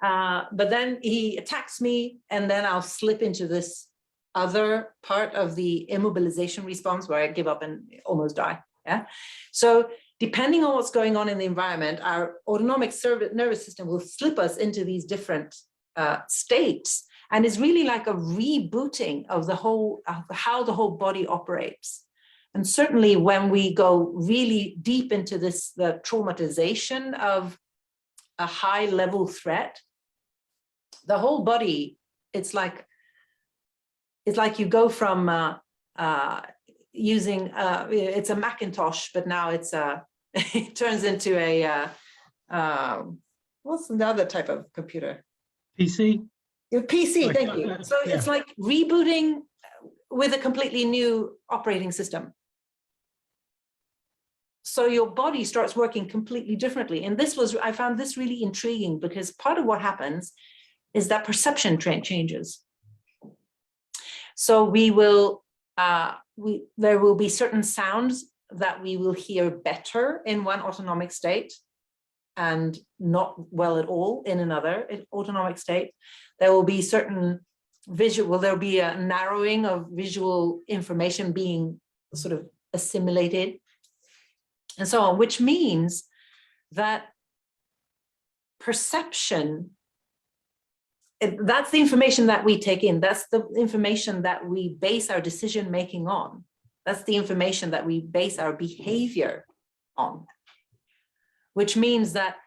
Speaker 2: But then he attacks me, and then I'll slip into this other part of the immobilization response where I give up and almost die. Yeah. So depending on what's going on in the environment, our autonomic nervous system will slip us into these different states, and it's really like a rebooting of the whole, of how the whole body operates. And certainly when we go really deep into this, the traumatization of a high level threat, the whole body, it's like you go from using it's a Macintosh, but now it's it turns into a what's the other type of computer?
Speaker 1: PC.
Speaker 2: Your PC, thank you. So yeah. It's like rebooting with a completely new operating system. So your body starts working completely differently. And I found this really intriguing, because part of what happens is that perception changes. So we will, there will be certain sounds that we will hear better in one autonomic state and not well at all in another autonomic state. There will be certain there'll be a narrowing of visual information being sort of assimilated and so on, which means that perception, that's the information that we take in. That's the information that we base our decision making on. That's the information that we base our behavior on, which means that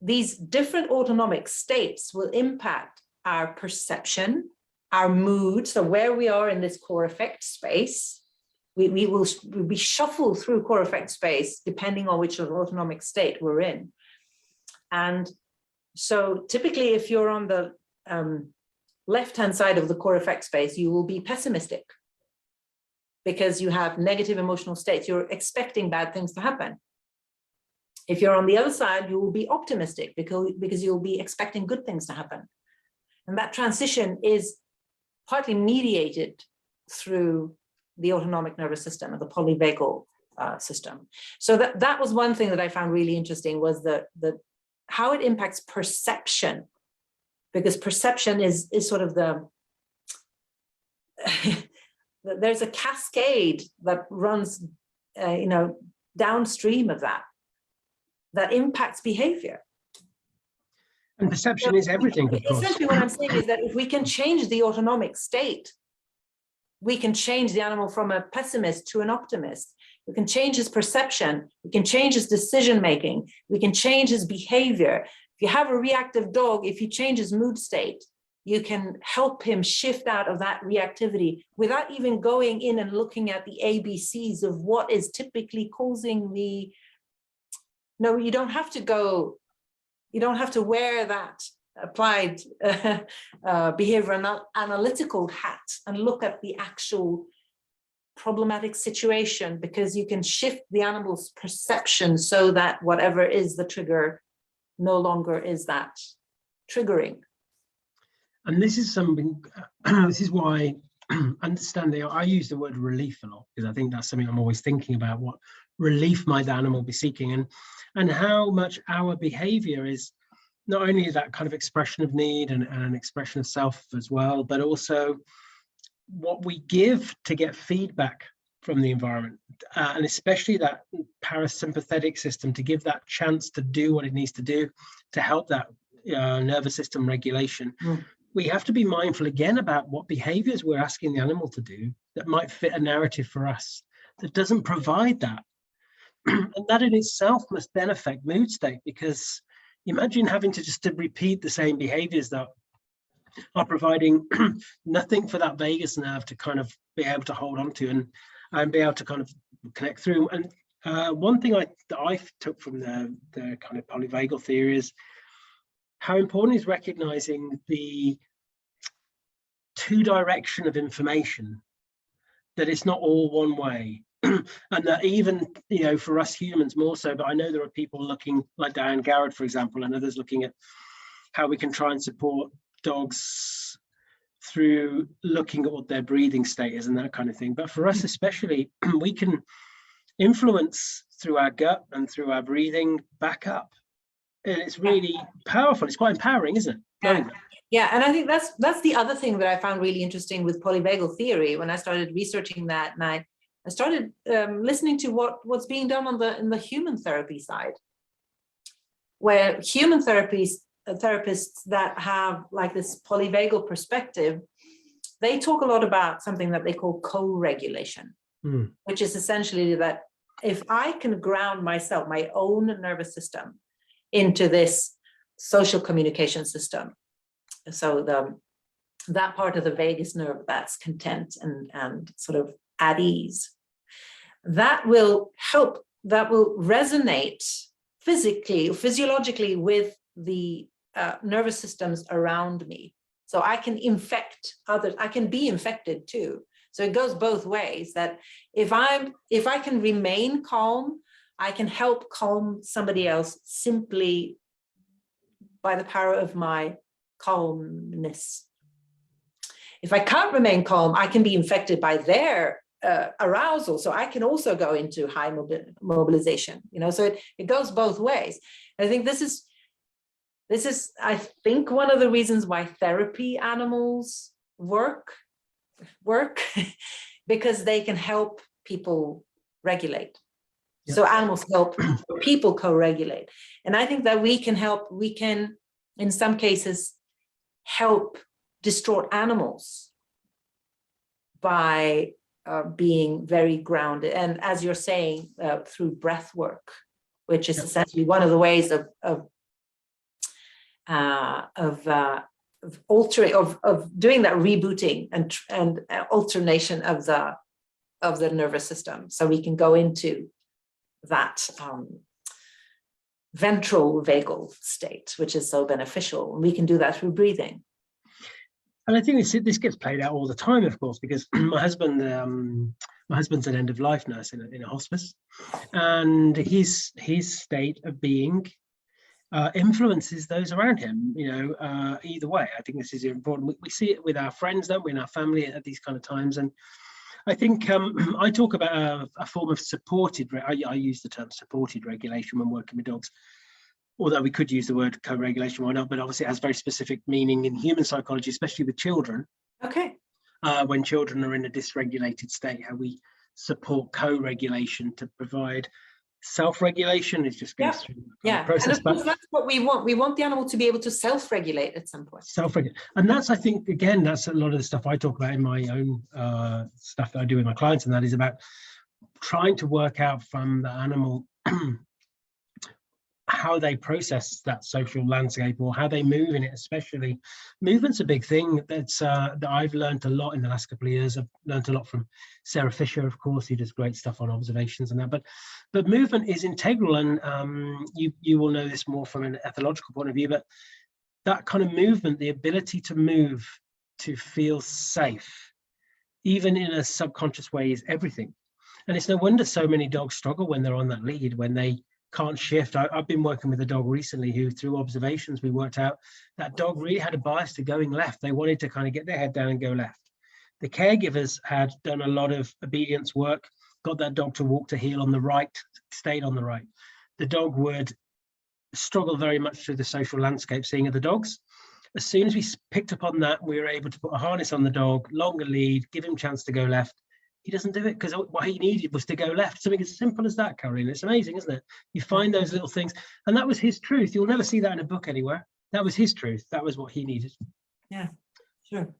Speaker 2: these different autonomic states will impact our perception, our mood. So where we are in this core effect space, we will be shuffled through core effect space depending on which autonomic state we're in. And so typically if you're on the left-hand side of the core effect space, you will be pessimistic because you have negative emotional states. You're expecting bad things to happen. If you're on the other side, you will be optimistic because you'll be expecting good things to happen. And that transition is partly mediated through the autonomic nervous system, or the polyvagal system. So that was one thing that I found really interesting, was how it impacts perception, because perception is sort of there's a cascade that runs, downstream of that impacts behavior.
Speaker 1: And perception is everything, of course.
Speaker 2: Essentially what I'm saying is that if we can change the autonomic state, we can change the animal from a pessimist to an optimist. We can change his perception. We can change his decision-making. We can change his behavior. If you have a reactive dog, if you change his mood state, you can help him shift out of that reactivity without even going in and looking at the ABCs of what is typically causing the... No, you don't have to wear that applied behavior analytical hat and look at the actual problematic situation, because you can shift the animal's perception so that whatever is the trigger no longer is that triggering.
Speaker 1: And this is something, this is why understanding, I use the word relief a lot, because I think that's something I'm always thinking about, what relief might the animal be seeking, and how much our behavior is not only that kind of expression of need and an expression of self as well, but also what we give to get feedback from the environment, and especially that parasympathetic system to give that chance to do what it needs to do to help that nervous system regulation. We have to be mindful again about what behaviors we're asking the animal to do that might fit a narrative for us that doesn't provide that. And that in itself must then affect mood state, because imagine having to just repeat the same behaviors that are providing nothing for that vagus nerve to kind of be able to hold on to and be able to kind of connect through. And one thing that I took from the kind of polyvagal theory is how important is recognizing the two direction of information, that it's not all one way. And that even, for us humans more so, but I know there are people looking, like Diane Garrett, for example, and others looking at how we can try and support dogs through looking at what their breathing state is and that kind of thing. But for us especially, we can influence through our gut and through our breathing back up. And it's really powerful. It's quite empowering, isn't it?
Speaker 2: Yeah. Yeah, and I think that's the other thing that I found really interesting with polyvagal theory when I started researching that, and I started listening to what's being done in the human therapy side, where human therapists that have like this polyvagal perspective, they talk a lot about something that they call co-regulation, which is essentially that if I can ground myself, my own nervous system, into this social communication system, so that part of the vagus nerve that's content and sort of at ease, that will resonate physiologically with the nervous systems around me. So I can infect others, I can be infected too. So it goes both ways, that if I can remain calm, I can help calm somebody else simply by the power of my calmness. If I can't remain calm, I can be infected by their arousal. So I can also go into high mobilization, so it goes both ways. And I think this is, I think, one of the reasons why therapy animals work, because they can help people regulate. Yeah. So animals help people co-regulate. And I think that we can, in some cases, help distraught animals by being very grounded. And as you're saying, through breath work, which is essentially one of the ways of altering, of doing that rebooting and alternation of the nervous system, so we can go into that ventral vagal state, which is so beneficial. And we can do that through breathing.
Speaker 1: And I think this gets played out all the time, of course, because my husband's an end-of-life nurse in a hospice, and his state of being influences those around him, either way. I think this is important. We see it with our friends, don't we, in our family at these kind of times. And I think I talk about a form of supported, I use the term supported regulation when working with dogs, although we could use the word co-regulation, why not? But obviously it has very specific meaning in human psychology, especially with children.
Speaker 2: Okay.
Speaker 1: When children are in a dysregulated state, how we support co-regulation to provide self-regulation. It just goes through the process.
Speaker 2: And of course, that's what we want. We want the animal to be able to self-regulate at some point.
Speaker 1: Self-regulate. And that's, I think, again, that's a lot of the stuff I talk about in my own stuff that I do with my clients, and that is about trying to work out from the animal how they process that social landscape, or how they move in it. Especially movement's a big thing that I've learned a lot in the last couple of years. I've learned a lot from Sarah Fisher, of course, who does great stuff on observations and that, but movement is integral. And you will know this more from an ethological point of view, but that kind of movement, the ability to move, to feel safe, even in a subconscious way, is everything. And it's no wonder so many dogs struggle when they're on that lead, when they can't shift. I've been working with a dog recently who, through observations, we worked out that dog really had a bias to going left. They wanted to kind of get their head down and go left. The caregivers had done a lot of obedience work, got that dog to walk to heel on the right, stayed on the right. The dog would struggle very much through the social landscape, seeing other dogs. As soon as we picked up on that, we were able to put a harness on the dog, longer lead, give him a chance to go left. He doesn't do it because what he needed was to go left. Something as simple as that, Karolina. It's amazing, isn't it? You find those little things, and that was his truth. You'll never see that in a book anywhere. That was his truth. That was what he needed.
Speaker 2: Yeah, sure.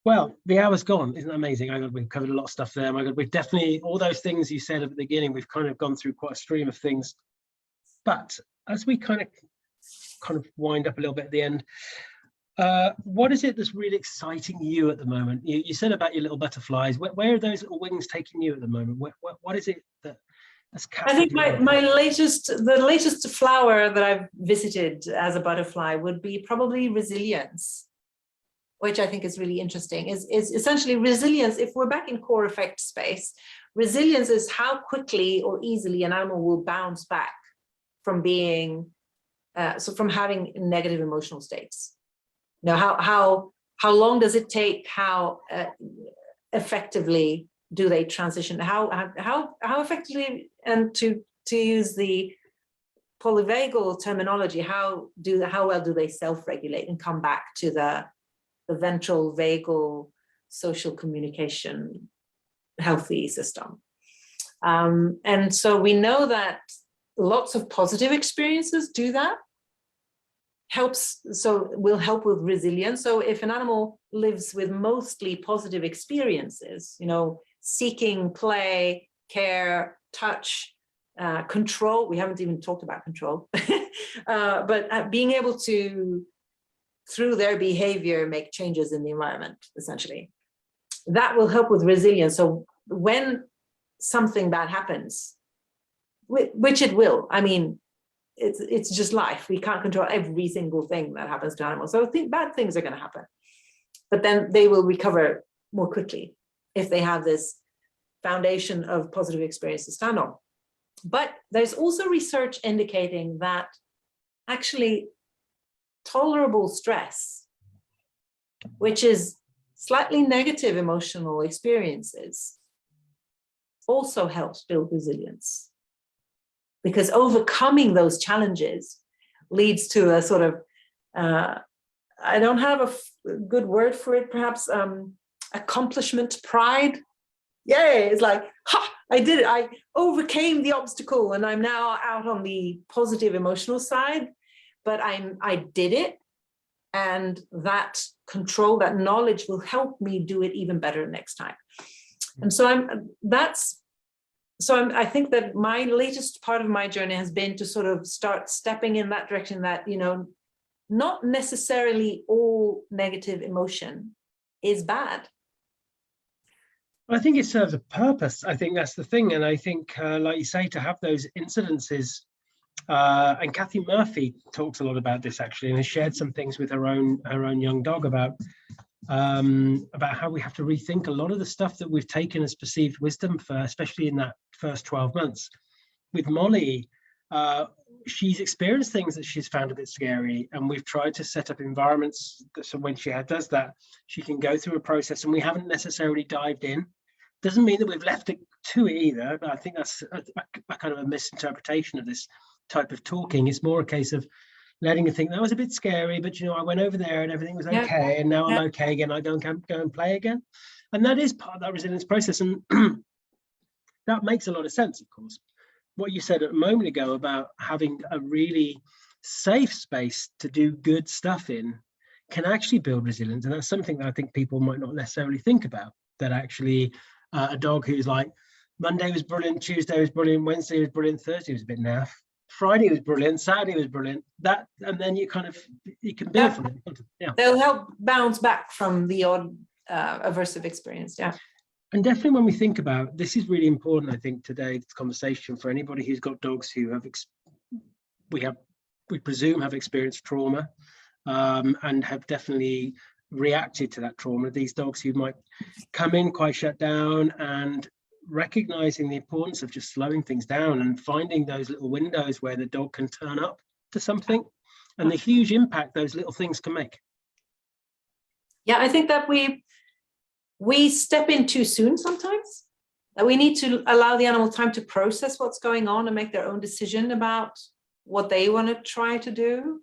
Speaker 1: Well, the hour's gone. Isn't that amazing? We've covered a lot of stuff there. My God, we've definitely, all those things you said at the beginning, we've kind of gone through quite a stream of things. But as we kind of wind up a little bit at the end, what is it that's really exciting you at the moment? You said about your little butterflies. Where are those little wings taking you at the moment? What is it that's
Speaker 2: I think the latest flower that I've visited as a butterfly would be probably resilience, which I think is really interesting. Is essentially resilience. If we're back in core effect space, resilience is how quickly or easily an animal will bounce back from being from having negative emotional states. How how long does it take? How effectively do they transition? How effectively, and to use the polyvagal terminology, how well do they self-regulate and come back to the ventral vagal social communication healthy system? And so we know that lots of positive experiences do that. Will help with resilience. So if an animal lives with mostly positive experiences, seeking play, care, touch, control, we haven't even talked about control, but being able to, through their behavior, make changes in the environment, essentially, that will help with resilience. So when something bad happens, which it will, I mean, it's just life. We can't control every single thing that happens to animals. So I think bad things are going to happen, but then they will recover more quickly if they have this foundation of positive experience to stand on. But there's also research indicating that actually tolerable stress, which is slightly negative emotional experiences, also helps build resilience. Because overcoming those challenges leads to a sort of, I don't have a good word for it, perhaps accomplishment pride. Yay, it's like, ha, I did it. I overcame the obstacle and I'm now out on the positive emotional side, but I did it. And that control, that knowledge will help me do it even better next time. And so I think that my latest part of my journey has been to sort of start stepping in that direction, that, not necessarily all negative emotion is bad.
Speaker 1: I think it serves a purpose. I think that's the thing. And I think, like you say, to have those incidences, and Kathy Murphy talks a lot about this actually, and has shared some things with her own young dog about how we have to rethink a lot of the stuff that we've taken as perceived wisdom for, especially in that first 12 months. With Molly, she's experienced things that she's found a bit scary, and we've tried to set up environments so when she does that, she can go through a process, and we haven't necessarily dived in. Doesn't mean that we've left it to it either, but I think that's a kind of a misinterpretation of this type of talking. It's more a case of letting her think that was a bit scary, but I went over there and everything was okay, and now I'm okay again. I don't go and play again, and that is part of that resilience process, and that makes a lot of sense. Of course, what you said a moment ago about having a really safe space to do good stuff in can actually build resilience, and that's something that I think people might not necessarily think about. That actually, a dog who's like, Monday was brilliant, Tuesday was brilliant, Wednesday was brilliant, Thursday was a bit naff, Friday was brilliant, Saturday was brilliant. That, and then you can build from it. Yeah,
Speaker 2: they'll help bounce back from the odd aversive experience. Yeah,
Speaker 1: and definitely when we think about this, is really important. I think today's conversation for anybody who's got dogs who have we presume have experienced trauma, and have definitely reacted to that trauma. These dogs who might come in quite shut down, and recognizing the importance of just slowing things down and finding those little windows where the dog can turn up to something, and the huge impact those little things can make.
Speaker 2: Yeah, I think that we step in too soon sometimes. That we need to allow the animal time to process what's going on and make their own decision about what they want to try to do,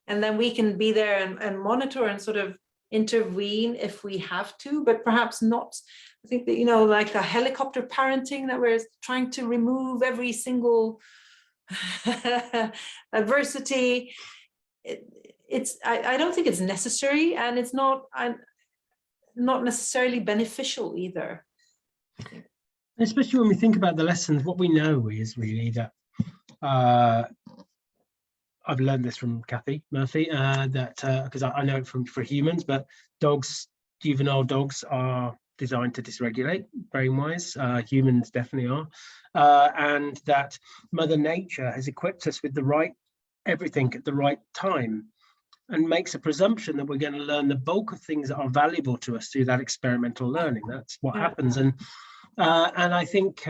Speaker 2: and then we can be there and monitor and sort of intervene if we have to, but perhaps not. I think that, like a helicopter parenting, that we're trying to remove every single adversity. I don't think it's necessary, and it's not necessarily beneficial either.
Speaker 1: Especially when we think about the lessons, what we know is really that I've learned this from Kathy Murphy, that because I know it for humans, but juvenile dogs are designed to dysregulate brain-wise. Humans definitely are, and that Mother Nature has equipped us with the right everything at the right time, and makes a presumption that we're going to learn the bulk of things that are valuable to us through that experimental learning. That's what happens, and I think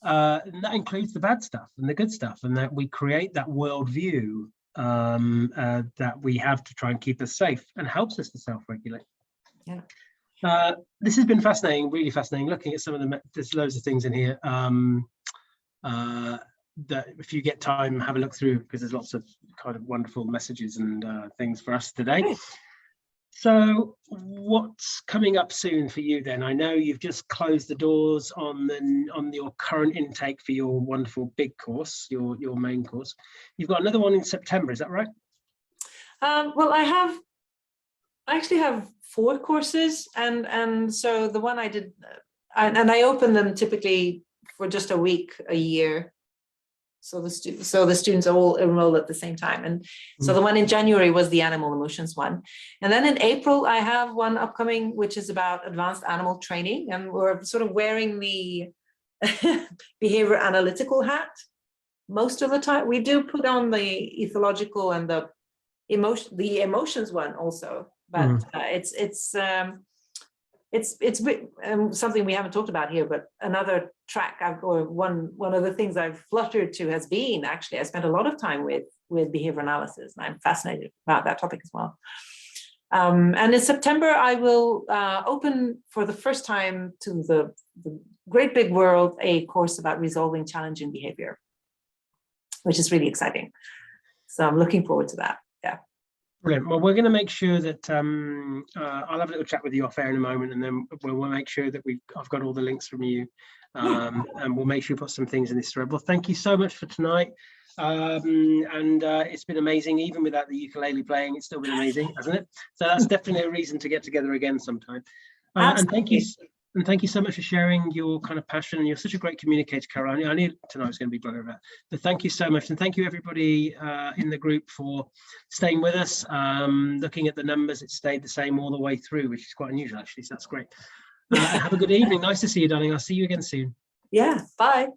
Speaker 1: that includes the bad stuff and the good stuff, and that we create that worldview that we have to try and keep us safe and helps us to self-regulate.
Speaker 2: Yeah.
Speaker 1: This has been fascinating, really fascinating, looking at some of the, there's loads of things in here that if you get time, have a look through, because there's lots of kind of wonderful messages and things for us today. So what's coming up soon for you then? I know you've just closed the doors on your current intake for your wonderful big course, your main course. You've got another one in September, is that right?
Speaker 2: Well, I actually have 4 courses, and so the one I did, and I open them typically for just a week a year. So the students are all enrolled at the same time. And so the one in January was the animal emotions one. And then in April, I have one upcoming, which is about advanced animal training. And we're sort of wearing the behavior analytical hat most of the time. We do put on the ethological and the emotions one also, but it's something we haven't talked about here, but another track or one of the things I've fluttered to has been, actually, I spent a lot of time with behavior analysis, and I'm fascinated about that topic as well. And in September, I will open for the first time to the great big world a course about resolving challenging behavior, which is really exciting. So I'm looking forward to that. Yeah.
Speaker 1: Brilliant. Well, we're going to make sure that I'll have a little chat with you off air in a moment, and then we'll make sure that I've got all the links from you, and we'll make sure we put some things in this thread. Well, thank you so much for tonight, and it's been amazing. Even without the ukulele playing, it's still been amazing, hasn't it? So that's definitely a reason to get together again sometime. And thank you. And thank you so much for sharing your kind of passion. And you're such a great communicator, Karolina. I knew tonight was going to be blah, blah, blah. But thank you so much. And thank you, everybody in the group, for staying with us. Looking at the numbers, it stayed the same all the way through, which is quite unusual, actually. So that's great. And have a good evening. Nice to see you, darling. I'll see you again soon.
Speaker 2: Yeah, bye.